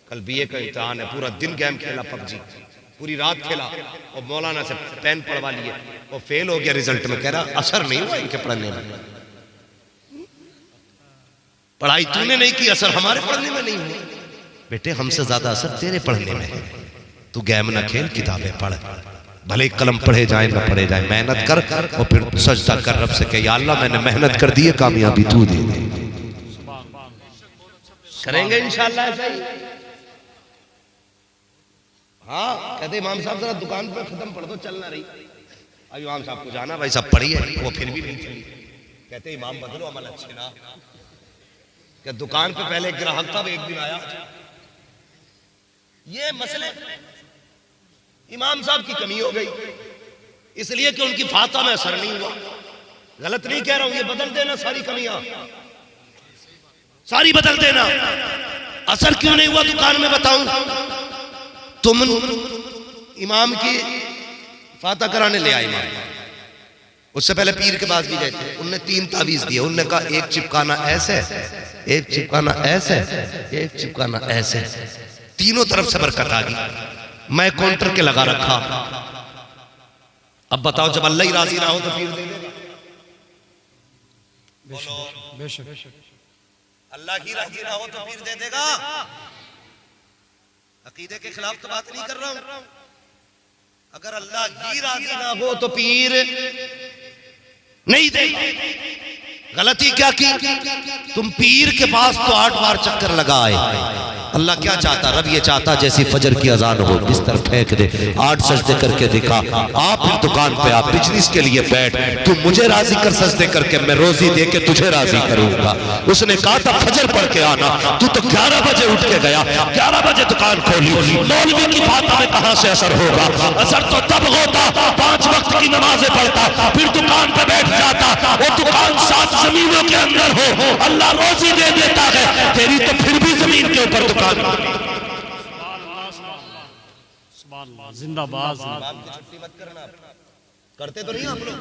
कल बीए का इम्तिहान है, पूरा दिन गेम खेला पबजी, पूरी रात खेला और मौलाना से पेन पढ़वा लिए और फेल हो गया रिजल्ट में। कह रहा असर नहीं हुआ इनके पढ़ने में। पढ़ाई तूने नहीं की, असर हमारे पढ़ने में नहीं हुआ। बेटे हमसे ज्यादा असर तेरे पढ़ने में है। तू गेम ना खेल, किताबें पढ़। भले कलम पढ़े जाए ना पढ़े जाए, मेहनत कर और फिर सजदा कर रब से कह या अल्लाह मैंने मेहनत कर दी है, कामयाबी तू दे दे। करेंगे इंशाअल्लाह ऐसा ही। हाँ कहते इमाम साहब जरा दुकान पे खत्म पढ़ दो, चल ना रही। अब इमाम साहब को जाना भाई सब पढ़ी है, वो फिर भी नहीं चली। कहते इमाम बदलो, अमल अच्छे ना। क्या दुकान पे पहले ग्राहक था, एक दिन आया। ये मसले इमाम साहब की कमी हो गई, इसलिए कि उनकी फाता में असर नहीं हुआ। गलत नहीं कह रहा हूं, ये बदल देना सारी कमियां, सारी बदल देना। असर क्यों नहीं हुआ दुकान में बताऊं। तुम इमाम की फाता कराने ले आए इमाम, उससे पहले पीर के पास भी गए थे। उनने 3 तावीज दिए। उनने कहा एक चिपकाना ऐसे, एक चिपकाना ऐसे, एक चिपकाना ऐसे। तीनों तरफ से बरकत आ गई। मैं काउंटर के लगा रखा। अब बताओ जब अल्लाह ही राजी ना हो तो पीर दे देगा। अल्लाह ही राजी ना हो तो पीर दे देगा। अकीदे के खिलाफ तो बात नहीं कर रहा हूं। अगर अल्लाह ही राजी ना हो तो पीर नहीं देगा। गलती क्या की तुम पीर के पास तो 8 बार चक्कर लगाए। अल्लाह क्या चाहता, रब ये चाहता जैसी फजर की अजान हो बिस्तर फेंक दे, 8 सजदे करके दिखा। आप फिर दुकान पे आप बिजनेस के लिए बैठ, तू मुझे राजी कर सजदे करके, मैं रोजी दे के तुझे राजी करूंगा। उसने कहा था फजर पढ़ के आना, तू तो 11 बजे उठ के गया, 11 बजे दुकान खोली। मौलवी की फाता में कहां से असर होगा। असर तो तब होता 5 वक्त की नमाजें पढ़ता, फिर दुकान पे बैठ जाता। वो दुकान 7 जमीनों के अंदर हो, अल्लाह रोजी दे देता है, तेरी तो फिर भी जमीन के ऊपर दुकान। जिंदाबाद। इमाम की छुट्टी मत करना। करते तो नहीं आप लोग।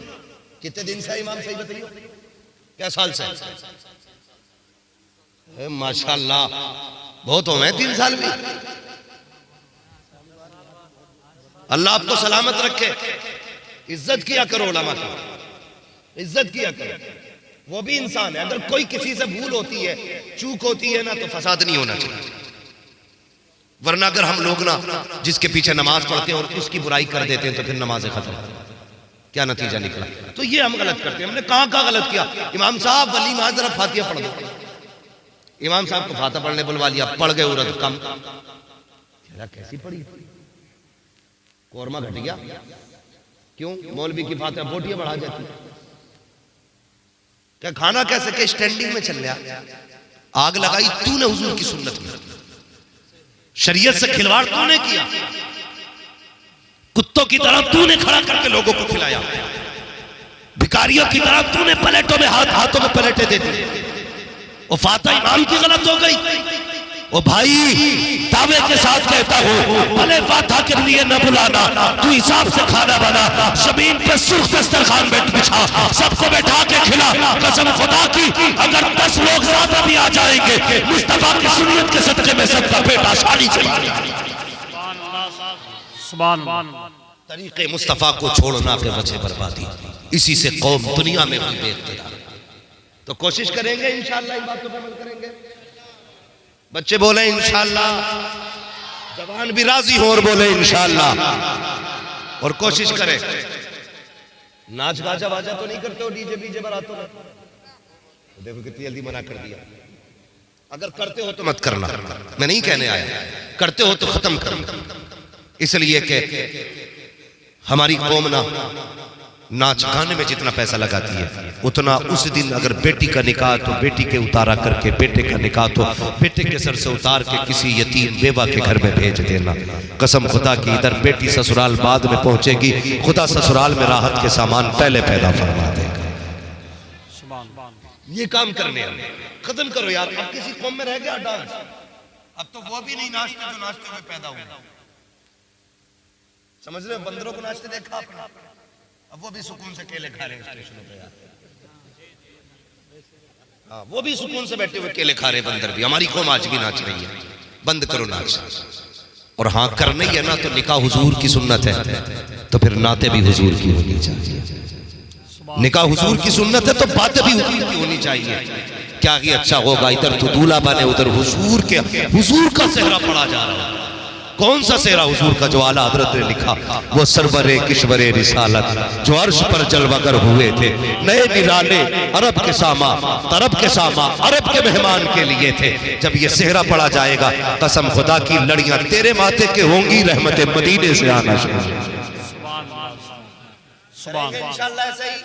कितने दिन से इमाम सही बताइए, क्या साल से? माशाल्लाह बहुत हो गए 3 साल भी। अल्लाह आपको सलामत रखे। इज्जत किया करो उलमा की, इज्जत किया करो। वो भी इंसान है। अगर कोई किसी से भूल होती है, चूक होती है ना, तो फसाद नहीं होना चाहिए। वरना अगर हम लोग ना जिसके पीछे नमाज पढ़ते हैं और उसकी बुराई कर देते हैं तो फिर नमाजें खत्म। क्या नतीजा निकला। तो ये हम गलत करते हैं। हमने कहां गलत किया। इमाम साहब वली माज जरा फातिहा पढ़ दो। इमाम साहब को फातिहा पढ़ने बुलवा लिया, पढ़ गए उरद कम। कैसी पढ़ी, कोरमा घट गया। क्यों? मौलवी की फातिहा बोटियां बढ़ा जाती। क्या खाना कैसे के स्टैंडिंग में चल गया। आग लगाई तूने हुजूर की सुन्नत में, शरीयत से खिलवाड़ तूने किया। कुत्तों की तरह तूने खड़ा करके लोगों को खिलाया। भिखारियों की तरह तूने प्लेटों में हाथों में प्लेटें दे दी। वो फातिहा इमाम की गलत हो गई। ओ भाई दावे के साथ कहता हूँ, भले फातिहा के लिए न बुलाना, तू हिसाब से खाना बना। जमीन पे सुर्ख दस्तरखान बिछा, सबको बैठा के खिला। कसम खुदा की अगर 10 लोग ज्यादा भी आ जाएंगे, मुस्तफा की सुन्नत के सदके में सबका बेटा साड़ी चाहिए। तरीके मुस्तफा को छोड़ना के वजह बर्बादी, इसी से कौम दुनिया में भी बेइख्तियार। तो कोशिश करेंगे इंशाअल्लाह, इन बातों पर अमल करेंगे। बच्चे बोले इंशाअल्लाह, जवान भी राजी हो और बोले इंशाअल्लाह। और कोशिश करें। नाच गाजा वाजा तो नहीं करते हो, डीजे बीजे बरातों में। देखो कितनी जल्दी मना कर दिया। अगर करते हो तो मत करना, मैं नहीं कहने आया। करते हो तो खत्म करो। इसलिए कि हमारी कौम ना नाच गाने में जितना पैसा लगाती है उतना उस दिन अगर बेटी का निकाह तो बेटी के उतारा करके, बेटे का निकाह तो बेटे के सर से उतार के किसी यतीम बेवा के घर में भेज देना। कसम खुदा की, इधर बेटी ससुराल बाद में पहुंचेगी, खुदा ससुराल में राहत के सामान पहले पैदा फरमा देगा। ये काम करने खत्म करो यार। अब किसी कौम में रह गया डांस? अब तो वो भी नहीं नाचते जो नाचते हुए पैदा हुए। समझ रहे हो? बंदरों को नाचते देखा आपने? अब वो भी सुकून से केले खा रहे हैं स्टेशनों पे यार। हाँ, वो भी सुकून से बैठे हुए केले खा रहे हैं बंदर भी। हमारी कौम आज भी नाच रही है। बंद करो नाच। और हाँ, करना ही है ना तो निकाह हुजूर की सुन्नत है, तो फिर नाते भी हुजूर की होनी चाहिए। निकाह हुजूर की सुन्नत है तो बातें भी हुजूर की होनी चाहिए। क्या ही अच्छा होगा, इधर तो दूल्हा बने, उधर हुजूर का सेहरा पड़ा जा रहा है। कौन सा सेहरा हुजूर का? जो आला हजरत ने लिखा, वो सरवरे किश्वरे रिसालत जो अर्श पर जलवागर हुए थे, नए निराले अरब के सामा, तरब के सामा अरब के मेहमान के लिए थे। जब ये सेहरा पड़ा जाएगा, कसम खुदा की लड़ियां तेरे माथे के होंगी, रहमत मदीने से आना शुरू। इंशाअल्लाह ऐसे ही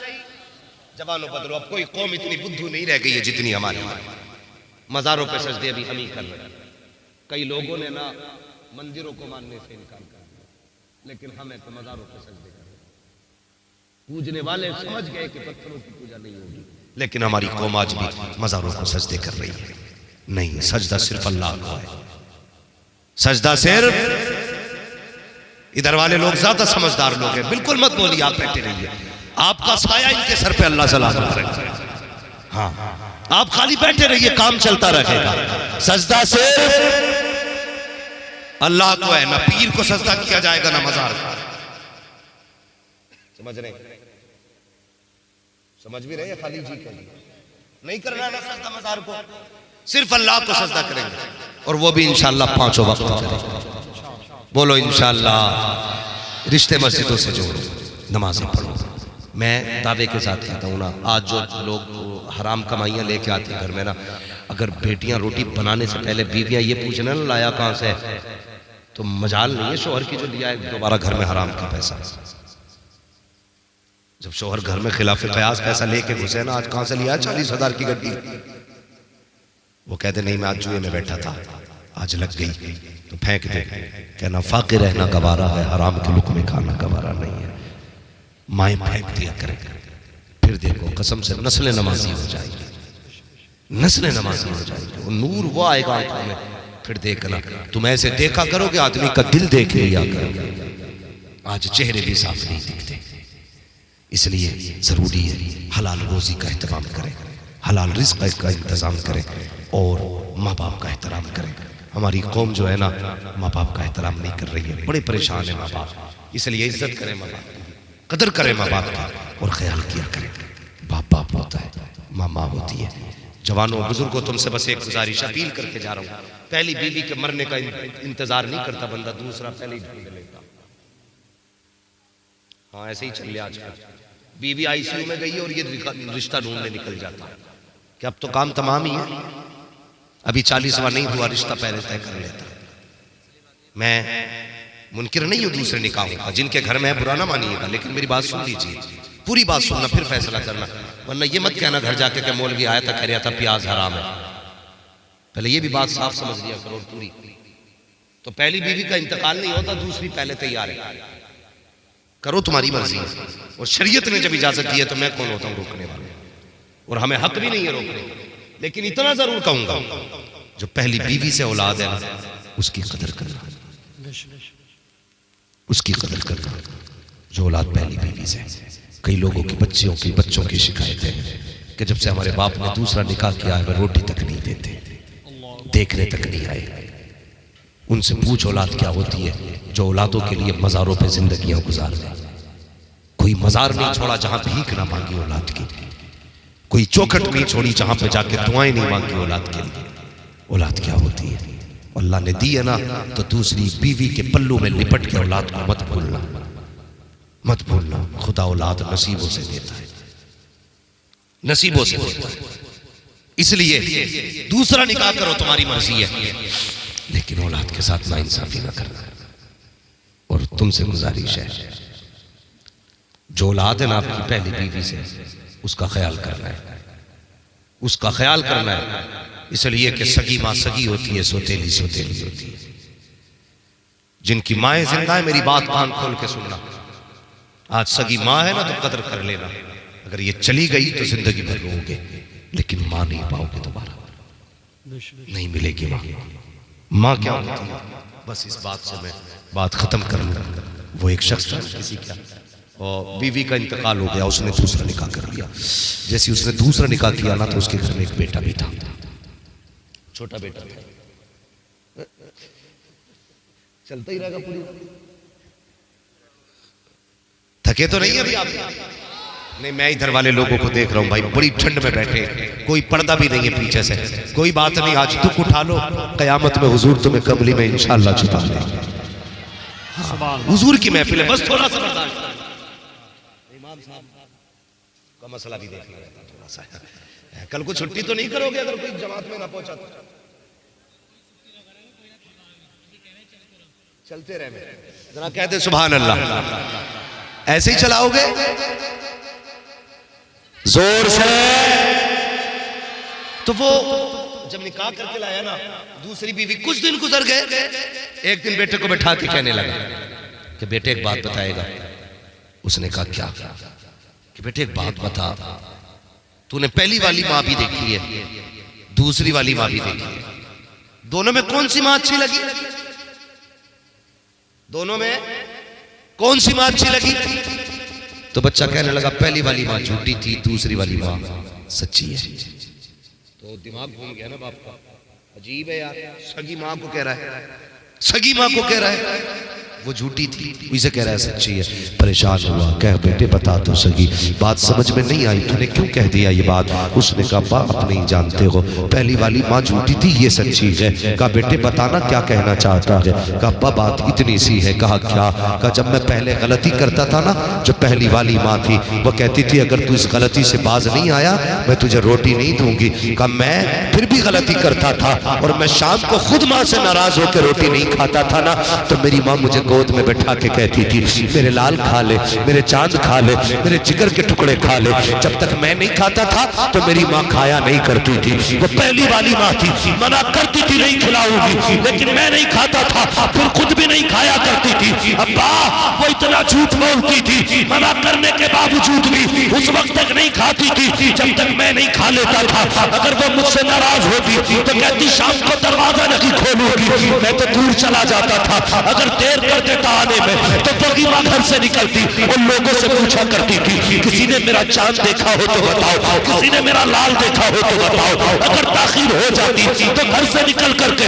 जवानों बदलो। अब कोई कौम इतनी बुद्धू नहीं रह गई है जितनी हमारी। मजारों पे सजदे अभी हम ही कर रहे हैं। कई लोगों ने ना मंदिरों को मानने से इनकार कर दिया, लेकिन हमें तो मजारों पे सजदे कर रहे। पूजने वाले समझ गए कि पत्थरों की पूजा नहीं होगी, लेकिन हमारी कौम आज भी मजारों को सजदे कर रही है। नहीं, सजदा सिर्फ अल्लाह को है। सजदा सिर्फ, इधर वाले लोग ज्यादा समझदार लोग हैं। बिल्कुल मत बोलिए, आप बैठे रहिए, आपका साया इनके सर पे अल्लाह सलामत रखे। हाँ, आप खाली बैठे रहिए, काम चलता रहेगा। सजदा सिर्फ अल्लाह को है। ना पीर को सजदा किया जाएगा, ना मजार को। समझ रहे? समझ भी रहे? खाली जी के लिए नहीं करना ना सजदा मजार को, सिर्फ अल्लाह को सजदा करेंगे। और वो भी इंशाअल्लाह 5 वक्त करेंगे। बोलो इंशाअल्लाह। रिश्ते मस्जिदों से जोड़ो, नमाजें पढ़ो। मैं दावे के साथ कहता हूँ ना, आज जो लोग हराम कमाइयाँ लेके आते हैं घर में ना, अगर बेटियां रोटी बनाने से पहले बीवियां ये पूछना ना लाया कहाँ से, तो मजाल नहीं है शोहर की जो लिया है दोबारा घर में हराम का पैसा। जब शोहर घर में खिलाफ कयास पैसा लेके घुसे ना, आज कहाँ से लिया 40,000 की गड्डी, वो कहते नहीं मैं आज जुए में बैठा था, आज लग गई, तो फेंक दे। कहना फाकिर रहना गवारा है, हराम के लुक़मे खाना गवारा नहीं है। माएँ फेंक दिया करें, फिर देखो कसम से नस्ल नमाजी हो जाएगी, नस्ल नमाजी हो जाएगी। वो नूर वो आएगा आंखों में, फिर देखना तुम ऐसे देखा करोगे आदमी का दिल देख लिया करो। आज चेहरे भी साफ नहीं दिखते, इसलिए जरूरी है हलाल रोजी का एहतमाम करें, हलाल रिज़्क़ का इंतजाम करें और माँ बाप का एहतराम करें। हमारी कौम जो है ना, माँ बाप का एहतराम नहीं कर रही है, बड़े परेशान है माँ बाप। इसलिए इज्जत करें माँ बाप की, कदर करें माँ बाप की और ख्याल किया करें। बाप बाप होता है, माँ माँ होती है। जवानों बुजुर्गों, तुमसे बस एक गुजारिश अपील करके जा रहा हूँ, पहली बीवी के मरने का इंतजार नहीं करता बंदा, दूसरा पहले ही ढूंढ लेता। हाँ ऐसे ही चल लिया आजकल। बीवी आईसीयू में गई और ये रिश्ता ढूंढने निकल जाता कि अब तो काम तमाम ही है, अभी 40वां नहीं हुआ, रिश्ता पहले तय कर लेता। मैं मुनकिर नहीं हूं दूसरे निकाहों का, जिनके घर में है बुरा ना मानिएगा, लेकिन मेरी बात सुन लीजिए, पूरी बात सुनना फिर फैसला करना, वरना ये मत कहना घर जाके कि मौलवी आया था कह रहा था प्याज हराम है। पहले ये भी बात साफ समझ लिया करो पूरी। तो पहली बीवी का इंतकाल नहीं होता, दूसरी पहले तैयार है, करो तुम्हारी मर्जी है। और शरीयत ने जब इजाजत दी है तो मैं कौन होता हूं रोकने वाला, और हमें हक भी नहीं है रोकने। लेकिन इतना जरूर कहूंगा, जो पहली बीवी से औलाद है ना, उसकी कदर करना, उसकी कदर करना, जो औलाद पहली बीवी से। कई लोगों की बच्चों की शिकायत है कि जब से हमारे बाप ने दूसरा निकाह किया है, वह रोटी तक नहीं देते, देखने तक नहीं आए। उनसे पूछ औलाद क्या होती है, जो औलादों के लिए मज़ारों पे जिंदगियां गुजार दे। कोई मज़ार नहीं छोड़ा जहां भीख ना मांगी औलाद की, कोई चौखट नहीं छोड़ी जहां पे जाके दुआएं नहीं मांगी औलाद के लिए। औलाद क्या होती है, अल्लाह ने दी है ना, तो दूसरी बीवी के पल्लू में लिपट के औलाद को मत भूलना, मत भूलना। खुदा औलाद नसीबों से देता है, नसीबों से देता है। इसलिए दूसरा निकाह करो, तुम्हारी मर्जी है, लेकिन औलाद के साथ नाइंसाफी ना करना। और तुमसे गुजारिश है, जो औलाद है ना आपकी पहली बीवी से, उसका ख्याल करना है, उसका ख्याल करना है। इसलिए कि सगी माँ सगी होती है, सोतेली सोतेली होती है। जिनकी माएँ जिंदा है मेरी बात कान खोल के सुनना। आज सगी माँ है ना तो कदर कर लेना, अगर ये चली गई तो जिंदगी भर रोओगे, लेकिन माँ नहीं पाओगे दोबारा, नहीं मिलेगी माँ। माँ क्या होती है, बस इस बात से मैं बात खत्म कर लूँ। वो एक शख्स था किसी क्या, और बीवी का इंतकाल हो गया, उसने दूसरा निकाह कर लिया। जैसे उसने दूसरा निकाह किया ना तो उसके घर में एक बेटा भी था, छोटा बेटा था। चलता ही रहेगा पूरी, थके तो नहीं अभी आप? नहीं, मैं इधर वाले लोगों को देख रहा हूं भाई, बड़ी ठंड में बैठे, कोई पर्दा भी नहीं है पीछे से। कोई बात नहीं, आज दुख उठा लो, कयामत में हुजूर तुम्हें कमली में इंशाअल्लाह छुपा लेंगे। हुजूर की महफिल है, बस थोड़ा सा बर्दाश्त। इमाम साहब का मसला भी देखना रहता थोड़ा सा। कल को छुट्टी तो नहीं करोगे अगर कोई जमात में ना पहुंचा तो? चलते रहे, जरा कहते सुभान अल्लाह। ऐसे ही चलाओगे जोर से? तो वो जब निकाह करके लाया ना दूसरी बीवी, कुछ दिन गुजर गए, एक दिन बेटे को बैठा के कहने लगा कि बेटे एक बात बताएगा। उसने कहा क्या? कि बेटे एक बात बता, तूने पहली वाली माँ भी देखी है, दूसरी वाली माँ भी देखी है, दोनों में कौन सी माँ अच्छी लगी? दोनों में कौन सी माँ अच्छी लगी? तो बच्चा कहने लगा पहली वाली माँ झूठी थी, दूसरी वाली माँ सच्ची है। तो दिमाग घूम गया ना बाप का, अजीब है यार, सगी माँ को कह रहा है, सगी माँ को कह रहा है वो झूठी थी, इसे कह रहा है सच्ची है। परेशान हुआ, कह बेटे बता तो सगी, बात समझ में नहीं आई, तूने क्यों कह दिया ये बात? उसने कहा बाप नहीं जानते हो, पहली वाली माँ झूठी थी, ये सच्ची है। कहा बेटे बताना क्या कहना चाहता है? कहा अब्बा बात इतनी सी है। कहा क्या? कहा जब मैं पहले गलती करता था ना, जो पहली वाली माँ थी वो कहती थी अगर तू इस गलती से बाज नहीं आया मैं तुझे रोटी नहीं दूंगी। कहा मैं फिर भी गलती करता था और मैं शाम को खुद माँ से नाराज होकर रोटी नहीं खाता था ना, तो मेरी माँ मुझे गोद में बैठा के कहती थी मेरे लाल खा ले, मेरे चांद खा ले, मेरे जिगर के टुकड़े खा ले। जब तक मैं नहीं खाता था तो मेरी माँ खाया नहीं करती थी। वो पहली वाली माँ थी, मना करती थी नहीं खिलाऊंगी, लेकिन मैं नहीं खाता था, फिर खुद भी नहीं खाया करती थी। अब्बा वो इतना झूठ बोलती थी, मना करने के बावजूद भी उस वक्त तक नहीं खाती थी जब तक मैं नहीं खा लेता था। अगर वो मुझसे नाराज होती तो कहती शाम को दरवाजा नहीं खोलूंगी, मैं तो दूर चला जाता था। अगर देर कर देता आने में तो फकीमा घर से निकलती और लोगों से पूछा करती थी किसी ने मेरा चांद देखा हो तो बताओ, किसी ने मेरा लाल देखा हो तो बताओ। अगर ताखीर हो जाती तो घर से निकल करके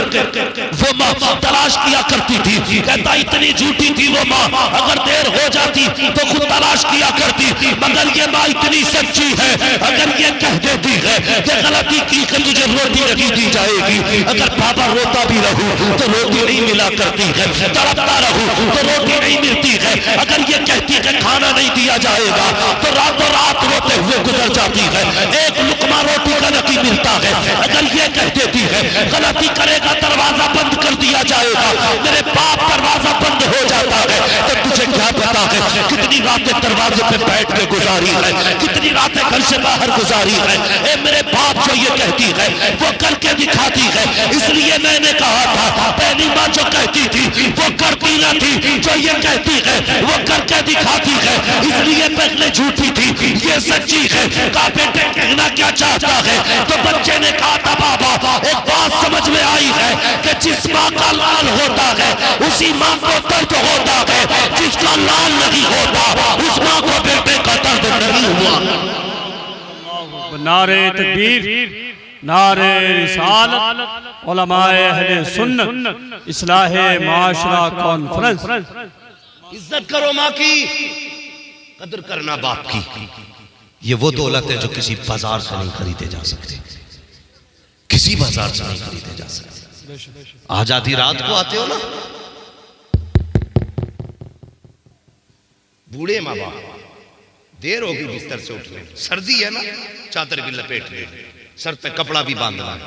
वो माँ तलाश किया करती थी। कहता इतनी झूठी थी वो माँ, अगर देर हो जाती तो खुद तलाश किया करती। मगर ये माँ इतनी सच्ची है, अगर ये कह देती है कि गलती की कि तुझे रोटी नहीं दी जाएगी, अगर पापा रोता भी रहूं तो रोटी नहीं मिला करती है, तड़पता रहूं तो रोटी नहीं मिलती है। अगर ये कहती है खाना नहीं दिया जाएगा तो रातों रात रोते हुए गुजर जाती है, एक लुकमा रोटी का नहीं मिलता है। अगर ये कह देती है गलती करेगा दरवाजा बंद कर दिया जाएगा, मेरे बाप दरवाजा बंद हो जाता है, तो तुझे क्या पता है कितनी रातें दरवाजे पे बैठ के गुजारी है, कितनी रातें घर से बाहर गुजारी है। ए मेरे बाप जो ये कहती है वो करके दिखाती है, इसलिए मैंने कहा था पहली माँ जो कहती थी वो करती न थी, जो ये कहती है वो करके दिखाती है, इसलिए पहले झूठी थी ये सच्ची है। का बेटे कहना क्या चाहता है? तो बच्चे ने कहा था बाबा एक बात समझ में आई है कि जिस माँ का लाल होता है उसी माँ को दर्द होता है, जिसका लाल नहीं होता उस माँ को बेटे का दर्द नहीं हुआ। नारे तकबीर, नारे रिसालत, उलमाए अहले सुन्नत, इस्लाहे माशरा कॉन्फ्रेंस। इज्जत करो माँ की, कदर करना बाप की। ये वो दौलत है जो किसी बाजार से नहीं खरीदे जा सकते, किसी बाजार से नहीं खरीदे जा सकते। आज आधी रात को आते हो ना, बूढ़े माँ बाप, देर होगी बिस्तर से उठने, सर्दी है ना, चादर भी लपेट ले, सर पे कपड़ा भी बांधना है।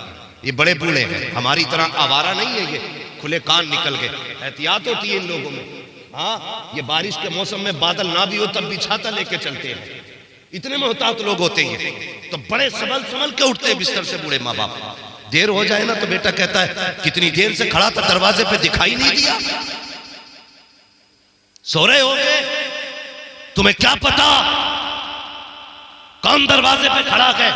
ये बड़े बूढ़े हैं, हमारी तरह आवारा नहीं है, ये खुले कान निकल गए। एहतियात होती है इन लोगों में, हाँ, ये बारिश के मौसम में बादल ना भी हो तब भी छाता लेके चलते हैं, इतने मोहतात लोग होते हैं। तो बड़े संभल संभल के उठते हैं बिस्तर से बूढ़े माँ बाप। देर हो जाए ना तो बेटा कहता है कितनी देर से खड़ा था दरवाजे पे, दिखाई नहीं दिया, सो रहे हो गए, तुम्हें क्या पता कौन दरवाजे पे खड़ा है,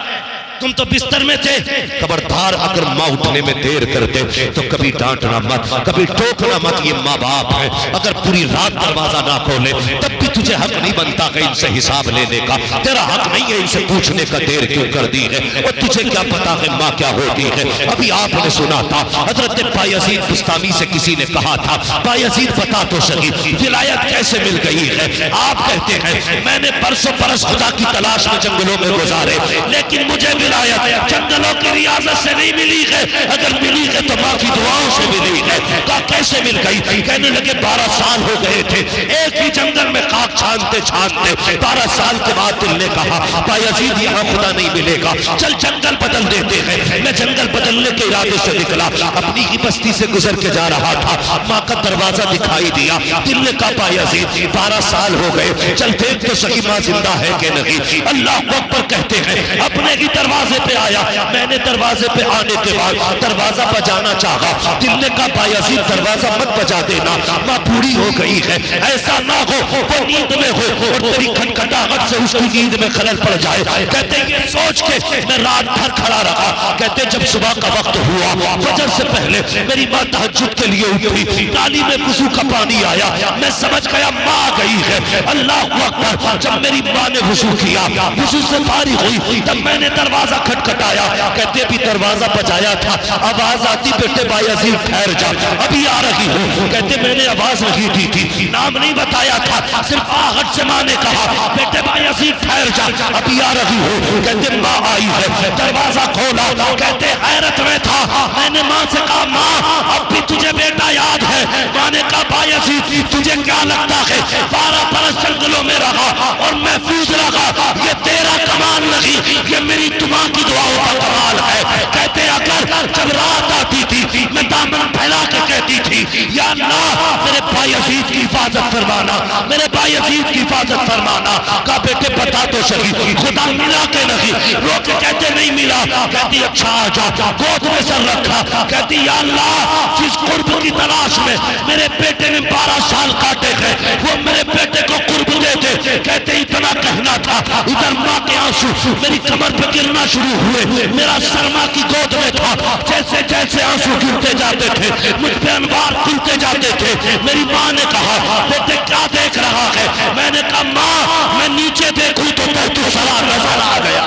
तुम तो बिस्तर में थे। खबरदार, अगर माँ उठने में देर करते तो कभी डांटना मत, कभी टोकना मत, ये माँ बाप है। अगर पूरी रात दरवाजा ना खोले तब भी तुझे हक नहीं बनता कि इनसे हिसाब लेने का, तेरा हक नहीं है इनसे पूछने का, देर क्यों कर दी है, और तुझे क्या पता है माँ क्या होती है। अभी आपने सुना था हजरत बायजीद बुस्तामी से किसी ने कहा था, बायजीद बता तो सही विलायत कैसे मिल गई है। आप कहते हैं मैंने बरसों बरस खुदा की तलाश में जंगलों में गुजारे, लेकिन मुझे विलायत जंगलों की रियाजत से नहीं मिली है, अगर मिली है तो माँ की दुआओं से मिली है। कहा कैसे मिल गई? कहने लगे 12 साल हो गए थे एक ही जंगल में खाक छानते छानते, 12 साल के बाद दिल ने कहा बायजीद यहाँ खुदा नहीं मिलेगा, चल जंगल बदल देते हैं। मैं जंगल बदलने के इरादे से निकला, अपनी ही बस्ती से गुजर के जा रहा था, माँ का दरवाजा दिखाई दिया। दिल ने कहा बायजीद 12 साल हो गए, चल देख तो सही माँ जिंदा है कि नहीं। अल्लाह अकबर कहते हैं अपने ही दरवाजे पे आया, मैंने दरवाजे पे आने के बाद दरवाजा बजाना चाहा, दिल ने कहा बायजीद दरवाजा मत बजा देना, माँ बूढ़ी हो गई है, ऐसा ना हो वो नींद में हो और तेरी खटखटाहट से उसकी नींद में खलल पड़ जाए। कहते ये सोच के मैं रात भर खड़ा रहा। कहते जब सुबह का वक्त हुआ, फजर से पहले मेरी माँ तहज्जुद के लिए उठी, नाली में वुज़ू का पानी आया, मैं समझ गया माँ आ गई है। अल्लाह अकबर, जब मेरी माँ ने वुज़ू किया, वुज़ू से फारिग हुई, तब मैंने दरवाजा खटखटाया। कहते भी दरवाजा बजाया था, आवाज आती बेटे बायजीद ठहर जा, अभी आ रही हूँ। कहते मैंने आवाज नहीं दी थी, नाम नहीं बताया था, सिर्फ आहट से माँ ने कहा बेटे बायजीद ठहर जा, अभी आ रही हूँ। कहते माँ आई है, दरवाजा खोला। कहते हैरत में था, मैंने माँ से कहा माँ अब भी तुझे बेटा याद है? माँ ने कहा बायजीद तुझे क्या लगता है 12 बरस जंगलों में रहा और महफूज रहा, ये तेरा कमाल नहीं, ये मेरी दुआ की दुआओं का कमाल है। कहते अगर जब रात आती थी मैं दामन फैला के कहती थी या अल्लाह मेरे बायजीद की हिफाजत फरमाना, मेरे बायजीद की हिफाजत फरमाना। कहा बेटे बता तो सही खुदा मिला के नहीं? रो के कहते नहीं मिला। कहती अच्छा आ जा, गोद में सर रखा। कहती या अल्लाह जिस कुर्ब की तलाश में मेरे बेटे ने 12 साल काटे थे वो मेरे बेटे को कुर्ब दे दे। कहते इतना कहना था, इधर माँ के आंसू मेरी कमर पे गिरना शुरू हुए, मेरा सर माँ की गोद में था, जैसे जैसे आंसू गिरते जाते थे मुझ पे अनवार खुलते जाते थे। मेरी माँ ने कहा बेटे क्या देख रहा है? मैंने कहा माँ मैं नीचे देखूं तो बैतुलसला नजर आ गया।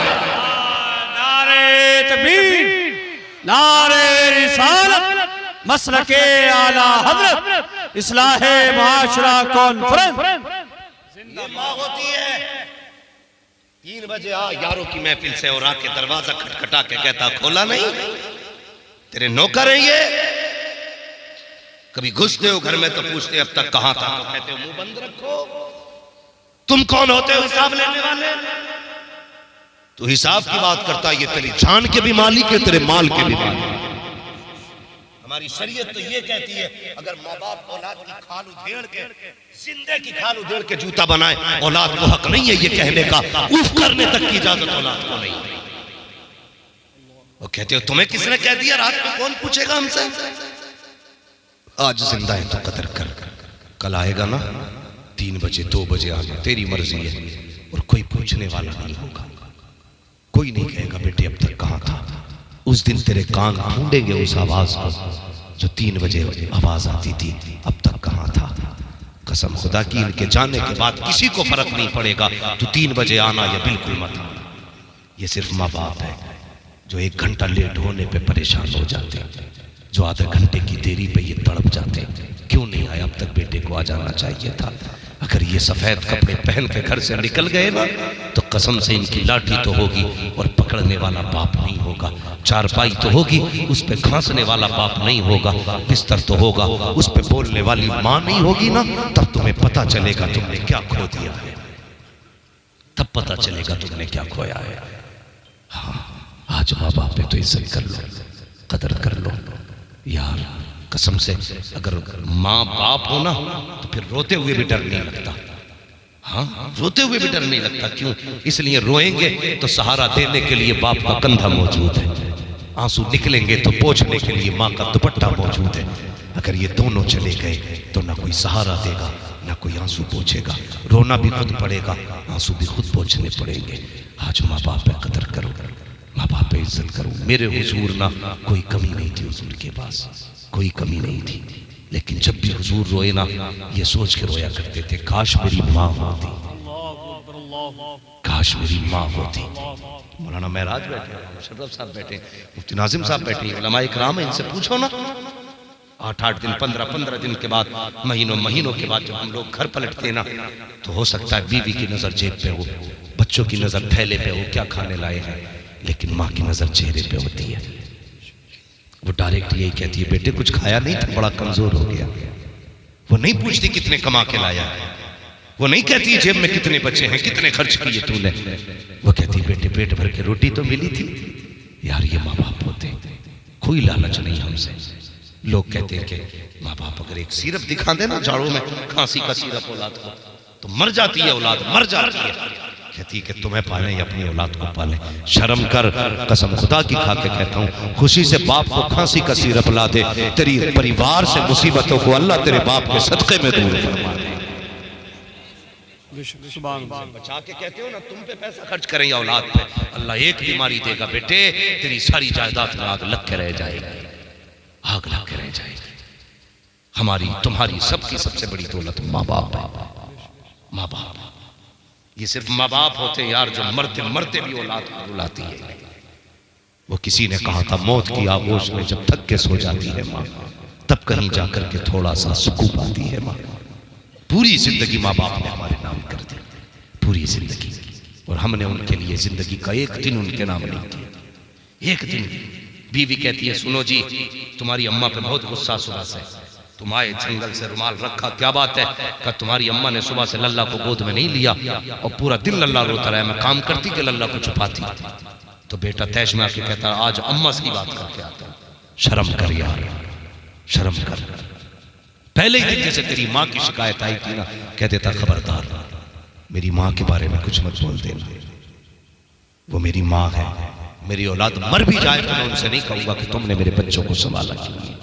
नारे तकबीर, नारे रिसालत, मसलके आला हज़रत, इस्लाहे माशरा कॉन्फ्रेंस। ये माँ होती है 3 बजे आ यारों की महफिल से और आके दरवाजा खटखटा के कहता खोला नहीं, तेरे नौकर हैं ये। कभी घुसते हो घर में तो पूछते अब तक कहां था, तो कहते हो मुंह बंद रखो, तुम कौन होते हो हिसाब लेने वाले? तो हिसाब की बात करता, ये तेरी जान के भी मालिक है, तेरे माल के भी मालिक। हमारी शरीयत तो ये कहती है अगर माँ बाप औलाद की खाल उधेड़ के, जिंदे की खाल उधेड़ के जूता बनाए, औलाद को हक नहीं है ये कहने का, उफ करने तक की इजाजत औलाद को नहीं। वो कहते हो तुम्हें किसने कह दिया? रात में कौन पूछेगा हमसे? आज जिंदा है तो कदर कर, कल आएगा ना 3 बजे 2 बजे आ जा, तेरी मर्जी है, और कोई पूछने वाला नहीं होगा, कोई नहीं कहेगा बेटे अब तक कहां था। उस दिन तेरे कान ढूंढेंगे उस आवाज को जो 3 बजे आवाज आती थी, अब तक कहां था। कसम खुदा की इनके जाने के बाद किसी को फर्क नहीं पड़ेगा तू 3 बजे आना या बिल्कुल मत आना। ये सिर्फ माँ बाप है जो 1 घंटा लेट होने पे परेशान हो जाते हैं, जो आधे घंटे की देरी पे ये तड़प जाते हैं, क्यों नहीं आया, अब तक बेटे को आ जाना चाहिए था। अगर ये सफेद कपड़े पहन के घर से निकल गए ना तो कसम से इनकी लाठी तो होगी और पकड़ने वाला बाप नहीं होगा, चारपाई तो होगी उस पे घांसने वाला बाप नहीं होगा, बिस्तर तो होगा उस पे बोलने वाली माँ नहीं होगी ना, तब तुम्हें पता चलेगा तुमने क्या खो दिया है, तब पता चलेगा तुमने क्या खोया है। हाँ, आज माँ बाप पे तो इज्जत कर लो, कदर कर लो यार। कसम से अगर माँ बाप हो ना तो फिर रोते हुए भी डर नहीं लगता। हाँ, रोते हुए भी डर नहीं लगता। क्यों? इसलिए रोएंगे तो सहारा देने के लिए बाप का कंधा मौजूद है, आंसू निकलेंगे तो पोंछने के लिए माँ का दुपट्टा मौजूद है। अगर ये दोनों चले गए तो ना कोई सहारा देगा, ना कोई आंसू पोंछेगा। रोना भी खुद पड़ेगा, आंसू भी खुद पोंछने पड़ेंगे। आज माँ बाप पे कदर करो, माँ बाप पे इज्जत करो। मेरे हुजूर ना कोई कमी नहीं थी, हुजूर के पास कोई कमी नहीं थी, लेकिन जब भी हुजूर रोए ना ये सोच के रोया करते थे, काश मेरी माँ होती, काश मेरी माँ होती। मौलाना महराज बैठे, मुशर्रफ साहब बैठे, मुफ्ती नाजिम साहब बैठे, उलमा इकराम है, इनसे पूछो ना। 8-8 दिन 15-15 दिन के बाद, महीनों के बाद जब हम लोग घर पलटते ना तो हो सकता है बीवी की नजर जेब पे हो, बच्चों की नजर थैले पे हो, क्या खाने लाए हैं, लेकिन माँ की नजर चेहरे पे होती है। वो डायरेक्ट यही कहती है, बेटे कुछ खाया नहीं था, बड़ा कमजोर हो गया। वो नहीं पूछती कितने कमा के लाया, वो नहीं कहती जेब में कितने बचे हैं, कितने खर्च किए तूने। वो कहती बेटे पेट भर के रोटी तो मिली थी। यार ये माँ बाप होते, कोई लालच नहीं हमसे। लोग कहते हैं कि माँ बाप अगर एक सिरप दिखा देना झाड़ू में, खांसी का सिरप औलाद को, तो मर जाती है औलाद, मर जाती है। कहती है कि तुम्हें पाले या अपनी औलाद को पाले। शर्म कर, कसम खुदा की खा के कहता हूँ, खुशी से बाप को खांसी का सिरप ला दे, तेरी परिवार से मुसीबतों को अल्लाह तेरे बाप के सदक़े में दूर फरमा दे। बचा के कहते हो ना, तुम पे पैसा खर्च करें या औलाद पे, अल्लाह एक बीमारी देगा बेटे, तेरी सारी जायदाद में आग लग के रह जाएगी, आग लग के रह जाएगी। हमारी तुम्हारी सबकी सबसे बड़ी दौलत माँ बाप है। माँ बाप, ये सिर्फ माँ बाप होते यार जो मरते मरते भी औलाद को रुलाती है। वो किसी ने कहा था, मौत की आगोश में जब थक के सो जाती है माँ, तब कहीं जाकर के थोड़ा सा सुकून पाती है माँ। पूरी जिंदगी माँ बाप ने हमारे नाम कर दी, पूरी जिंदगी, और हमने उनके लिए जिंदगी का एक दिन उनके नाम नहीं किया, एक दिन। बीवी कहती है, सुनो जी तुम्हारी अम्मा पे बहुत गुस्सा सुबह से, तुम आए जंगल से रुमाल रखा, क्या बात है? कि तुम्हारी अम्मा ने सुबह से लल्ला को गोद में नहीं लिया और पूरा दिन लल्ला रोता रहा, मैं काम करती कि लल्ला को छुपाती। तो बेटा तैश में आके कहता, आज अम्मा से ही बात करके आता हूं। शर्म कर यार, शर्म कर। पहले ही दिन जैसे तेरी माँ की शिकायत आई थी ना, कह देता खबरदार मेरी माँ के बारे में कुछ मत बोल देना, वो मेरी माँ है, मेरी औलाद मर भी जाए तो मैं उनसे नहीं कहूंगा कि तुमने मेरे बच्चों को संभाला क्यों।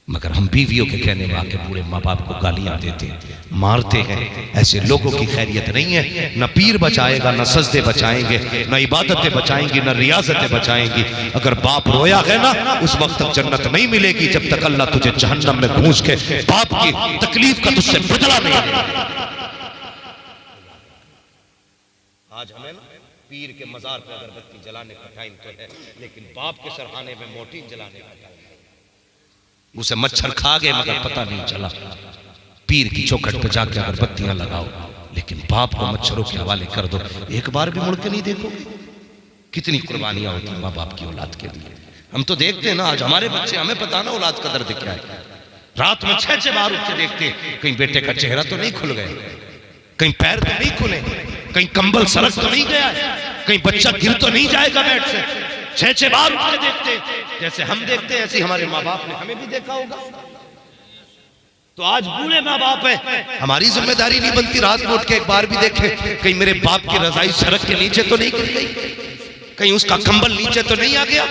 मगर हम बीवियों के कहने में आके पूरे माँ बाप को गालियां देते, मारते हैं। ऐसे लोगों की खैरियत नहीं है। न पीर बचाएगा, न सजदे बचाएंगे, न इबादतें बचाएंगी, न रियाजतें बचाएंगी। अगर बाप रोया है ना, उस वक्त तक जन्नत नहीं मिलेगी जब तक अल्लाह तुझे जहन्नम में घूस के बाप की तकलीफ का तुझसे बदला नहीं लेगा। आज हमें ना पीर के मजार पर अगरबत्ती जलाने का टाइम तो है, लेकिन बाप के सरहाने में मोटी जलाने का टाइम। उसे मच्छर खा गए मगर पता नहीं चला। पीर की चौखट पे जाके अगरबत्तियां लगाओ, लेकिन बाप को मच्छरों के हवाले कर दो, एक बार भी मुड़ के नहीं देखो। कितनी कुर्बानियां होती माँ बाप की औलाद के लिए। हम तो देखते हैं ना, आज हमारे बच्चे, हमें पता ना औलाद का दर्द क्या है। रात में 6 बार उठ के देखते, कहीं बेटे का चेहरा तो नहीं खुल गया, कहीं पैर तो नहीं खुले, कहीं कंबल सरक तो नहीं गया, कहीं बच्चा गिर तो नहीं जाएगा बेड से। 6 बार उठ के देखते, जैसे हम देखते हैं ऐसे हमारे माँ बाप ने हमें भी देखा होगा। तो आज बूढ़े माँ बाप है, हमारी जिम्मेदारी नहीं बनती रात में उठ के एक बार भी देखे कहीं मेरे बाप की रजाई सड़क के नीचे तो नहीं गिर गई, कहीं उसका कंबल नीचे तो नहीं आ गया,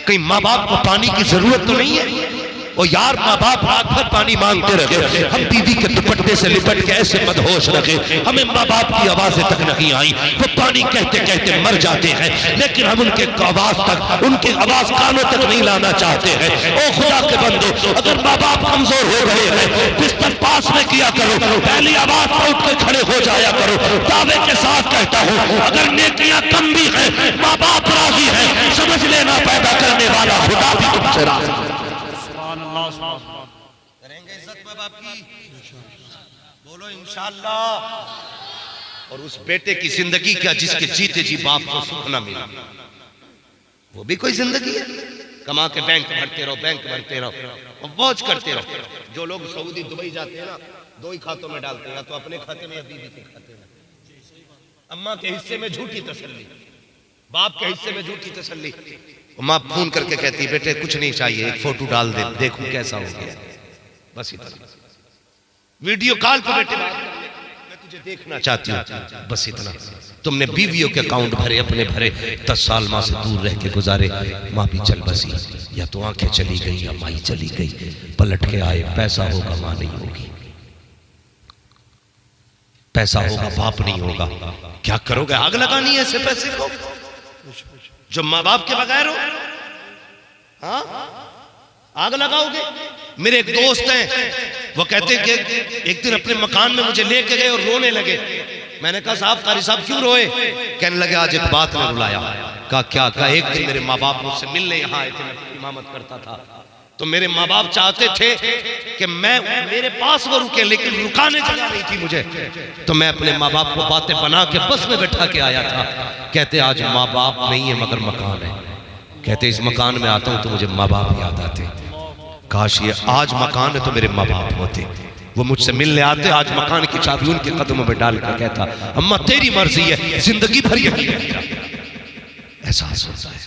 कहीं माँ बाप को पानी की जरूरत तो नहीं है। और यार माँ बाप रात भर पानी मांगते रहे, हम बीवी के दुपट्टे से लिपट के ऐसे मदहोश रखे, हमें माँ बाप की आवाजें तक नहीं आई। वो पानी कहते कहते मर जाते हैं, लेकिन हम उनके आवाज तक, उनके आवाज कानों तक नहीं लाना चाहते हैं। ओ खुदा के बंदो, अगर माँ बाप कमजोर हो गए हैं, बिस्तर पास में किया करो, पहली आवाज पर उठ के खड़े हो जाया करो। दावे के साथ कहता हूँ, अगर नेकियां कम भी हैं, माँ बाप राजी हैं, समझ लेना पैदा करने वाला खुदा भी तुमसे राजी है। करेंगे इज्जत में बाप की, बोलो इंशाअल्लाह। और उस बेटे की जिंदगी क्या जिसके जीते जी बाप को सुख न मिला, वो भी कोई जिंदगी है? कमा के बैंक भरते रहो, बैंक भरते रहो और मौज करते रहो। जो लोग सऊदी दुबई जाते हैं ना, 2 ही खातों में डालते हैं, या तो अपने खाते में या बीवी के खाते में। अम्मा के हिस्से में झूठी तसल्ली, बाप के हिस्से में झूठी तसल्ली। माँ फोन करके कहती बेटे कुछ नहीं चाहिए, एक फोटो डाल दे, देखूं कैसा हो गया, बस इतना। वीडियो कॉल पर बेटे बात कर ले, मैं तुझे देखना चाहती हूँ, बस इतना। तुमने बीवियों के अकाउंट भरे, अपने भरे, 10 साल माँ से दूर रह के गुजारे, माँ भी चल बसी, या तो आंखें चली गई या माई चली गई, पलट के आए, पैसा होगा माँ नहीं होगी, पैसा होगा बाप नहीं होगा, क्या करोगे? आग लगानी है ऐसे पैसे को जो माँ बाप के बगैर हो? हाँ, आग लगाओगे? मेरे एक दोस्त हैं, वो कहते हैं कि एक दिन अपने मकान में मुझे लेके गए और रोने लगे। मैंने कहा साहब, कारी साहब क्यों रोए? कहने लगे आज एक बात ने रुलाया। कहा क्या? कहा एक दिन मेरे माँ बाप मुझसे मिलने यहाँ आए थे, मैं इमामत करता था, तो मेरे माँ बाप चाहते थे कि मैं मेरे पास वो रुके, लेकिन रुकाने जगह नहीं थी मुझे, तो मैं अपने माँ बाप को बातें बना के बस में बैठा के आया था। कहते आज माँ बाप नहीं है मगर मकान है। कहते इस मकान में आता हूँ तो मुझे माँ बाप याद आते, काश ये आज मकान है तो मेरे माँ बाप होते, वो मुझसे मिलने आते, आज मकान की चाबी उनके कदमों में डाल कर कहता अम्मा तेरी मर्जी है, जिंदगी भर यही रहेगा। एहसास होता है,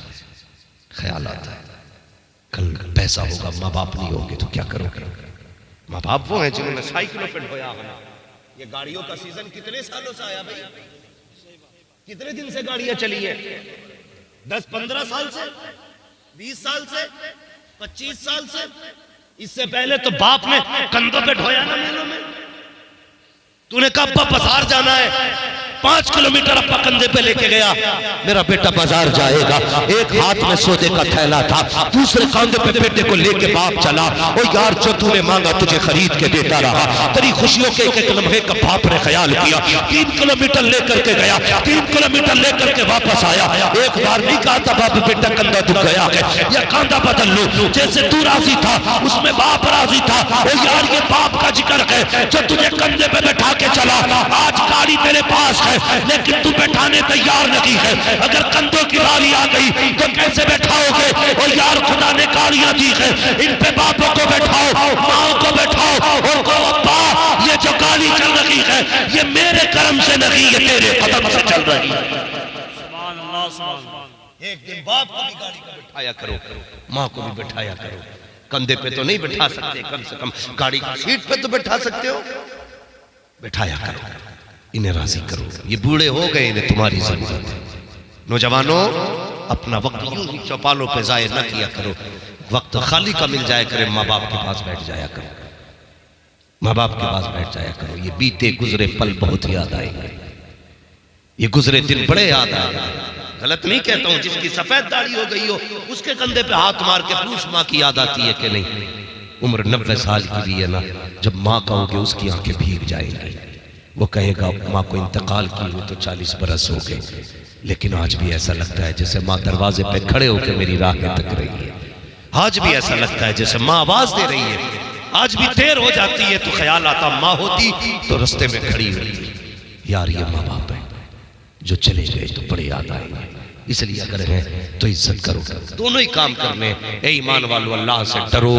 ख्याल आता है कल पैसा होगा, माँ बाप नहीं होंगे तो क्या करोगे? माँ बाप वो हैं जिन्होंने साइकिलों पे ढोया हमें। ये गाड़ियों का सीजन कितने सालों से आया भाई? कितने दिन से गाड़ियां चली है? 10-15 साल से, 20 साल से, 25 साल से? इससे पहले तो बाप ने कंधों पे ढोया ना मेलों में। तूने कहा अब्बा बाजार जाना है, 5 किलोमीटर अब्बा कंधे पे लेके गया, मेरा बेटा बाजार जाएगा, एक हाथ में सौदे का थैला था, दूसरे कंधे पे बेटे को लेके बाप चला। ओ यार जो तूने मांगा तुझे खरीद के देता रहा, तेरी खुशियों के एक एक लम्हे का बाप ने ख्याल किया। 3 किलोमीटर लेकर के गया, 3 किलोमीटर लेकर के वापस आया। एक बार नहीं कहा था बाप बेटा कंधा दुख गया है या कंधा बदल लो, जैसे तू राजी था उसमें बाप राजी था। ओ यार ये बाप का जिक्र है जो तुझे कंधे पे बैठा के चला। आज गाड़ी तेरे पास है लेकिन तू बैठाने तैयार नहीं है, अगर कंधों की बारी आ गई तो कैसे बैठाओगे? और यार खुदा ने गाड़ियां दी है, इन पे बापों को बैठाओ, माओ को बैठाओ और कहो अब्बा ये जो गाड़ी चल रही है ये मेरे कर्म से नहीं, ये तेरे कदम से चल रही है। एक दिन बाप को भी गाड़ी का बैठाया करो, माँ को भी बैठाया करो। कंधे पे तो नहीं बैठा सकते, कम से कम गाड़ी की सीट पे तो बैठा सकते हो, बैठाया करो, इन्हें राजी करो। ये बूढ़े हो गए, इन्हें तुम्हारी जरूरत है। नौजवानों अपना वक्त यूं ही चौपालों पे जाया न किया करो, वक्त खाली का मिल जाया करे, माँ बाप के पास बैठ जाया करो, माँ बाप के पास बैठ जाया करो। ये बीते गुजरे पल बहुत याद आएंगे, ये गुजरे दिन बड़े याद आएंगे। गलत नहीं कहता हूं, जिसकी सफेद दाढ़ी हो गई हो उसके कंधे पे हाथ मार के पूछ माँ की याद आती है कि नहीं? उम्र 90 साल की भी है ना, जब माँ कहोगे उसकी आंखें भीग जाएंगी। वो कहेगा माँ को इंतकाल की हुए तो 40 बरस हो गए, लेकिन आज भी ऐसा लगता है जैसे माँ दरवाजे पे खड़े होकर मेरी राहें तक रही है। आज भी ऐसा लगता है जैसे माँ आवाज दे रही है। आज भी देर हो जाती है तो ख्याल आता माँ होती तो रास्ते में खड़ी होती। यार ये माँ बाप है जो चले गए तो बड़े याद आएंगे, इसलिए अगर है तो इज्जत करो। दोनों ही काम करने। ए ईमान वालों, अल्लाह से डरो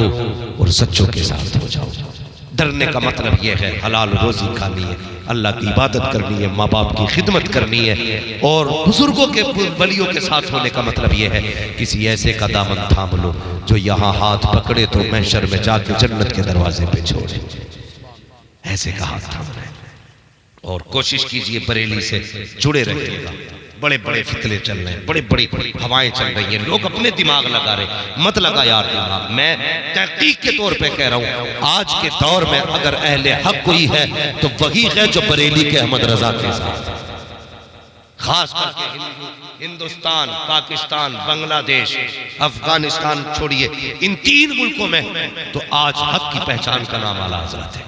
और सच्चों के साथ हो जाओ। डरने का मतलब यह है हलाल रोजी खानी है, अल्लाह की इबादत करनी है, माँ बाप की खिदमत करनी है, और बुजुर्गों के वलियों के साथ होने का मतलब यह है किसी ऐसे का दामन थाम लो जो यहाँ हाथ पकड़े तो महशर में जाके जन्नत के दरवाजे पे छोड़े। ऐसे का हाथ थामना है। और कोशिश कीजिए बरेली से जुड़े रहिएगा। बड़े बड़े फितने चल रहे हैं, बड़े बड़ी हवाएं चल रही हैं, लोग अपने दिमाग लगा रहे। मत लगा यार दिमाग। मैं तहकीक के तौर पे कह रहा हूं, आज के दौर में अगर अहले हक कोई है तो वही है जो बरेली के अहमद रजा के साथ, खास करके हिंदुस्तान, पाकिस्तान, बांग्लादेश, अफगानिस्तान छोड़िए, इन 3 मुल्कों में तो आज हक की पहचान का नाम आला हज़रत है।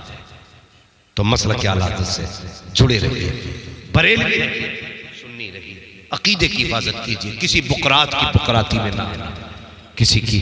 तो मसला क्या हालात से जुड़े रहिए, बरेली रहिए, सुन्नी रहिए, अकीदे की हिफाजत कीजिए, किसी बुकरात की बुकराती में ना आना, किसी की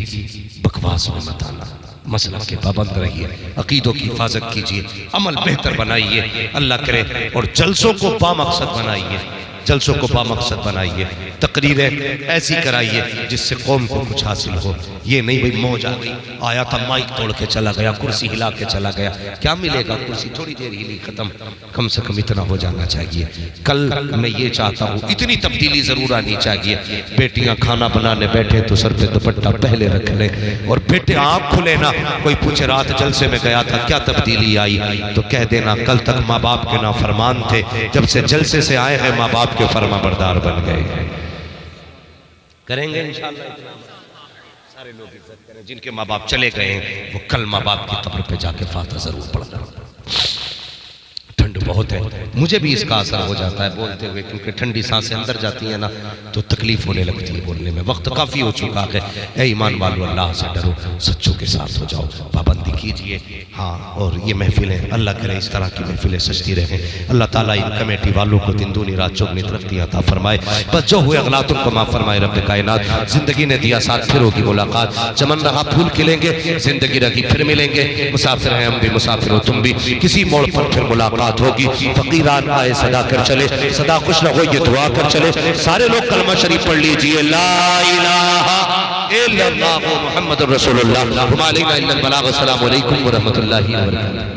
बकवास में मत आना, मसला के पाबंद रहिए, अकीदों की हिफाजत कीजिए, अमल बेहतर बनाइए, अल्लाह करे और जलसों को बामकसद बनाइए। जलसों को बामकसद बनाइए, तकरीरें ऐसी कराइए जिससे कौम को कुछ हासिल हो। ये नहीं भाई मौज आ गई, आया था माइक तोड़ के चला गया, कुर्सी हिला के चला गया, क्या मिलेगा? कुर्सी थोड़ी देर हिली खत्म। कम से कम इतना हो जाना चाहिए। कल मैं ये चाहता हूँ, इतनी तब्दीली जरूर आनी चाहिए। बेटियां खाना बनाने बैठे तो सर पे दुपट्टा पहले रख लें, और बेटे आँख खुले ना, कोई पूछे रात जलसे में गया था क्या तब्दीली आई, तो कह देना कल तक माँ बाप के नाफरमान थे, जब से जलसे से आए हैं माँ बाप के फरमाबरदार बन गए। करेंगे इंशाअल्लाह। सारे लोग इज्जत करें, जिनके माँ बाप चले गए हैं वो कल माँ बाप की कब्र पे जाके फातिहा जरूर पढ़ना। ठंड बहुत है, मुझे भी इसका असर हो जाता है बोलते हुए, क्योंकि ठंडी सांसें अंदर जाती हैं ना तो तकलीफ होने लगती है बोलने में। वक्त काफ़ी हो चुका है। ए ईमान वालों, अल्लाह से डरो, सच्चों के साथ हो जाओ, पाबंदी कीजिए। हाँ, और ये महफिलें अल्लाह करे इस तरह की महफिलें सजती रहें। अल्लाह ताला इन कमेटी वालों को दिन दूनी रात चौगनी तरक्की अता फरमाए। बस जो हुए अगलातुन को माफ़ फरमाए रब्बे कायनात। जिंदगी ने दिया साथ, फिर होगी मुलाकात। चमन रहा फूल खिलेंगे, जिंदगी रही फिर मिलेंगे। मुसाफिर हैं हम भी, मुसाफिर हो तुम भी, किसी मोड़ पर फिर मुलाकात होगी। फकीरान आए सदा कर चले, सदा खुश रहो ये दुआ कर चले। सारे लोग कलमा शरीफ पढ़ लीजिए, ला इलाहा इल्लल्लाह मुहम्मदुर रसूलुल्लाह। अस्सलामु अलैकुम व रहमतुल्लाहि व बरकातहू।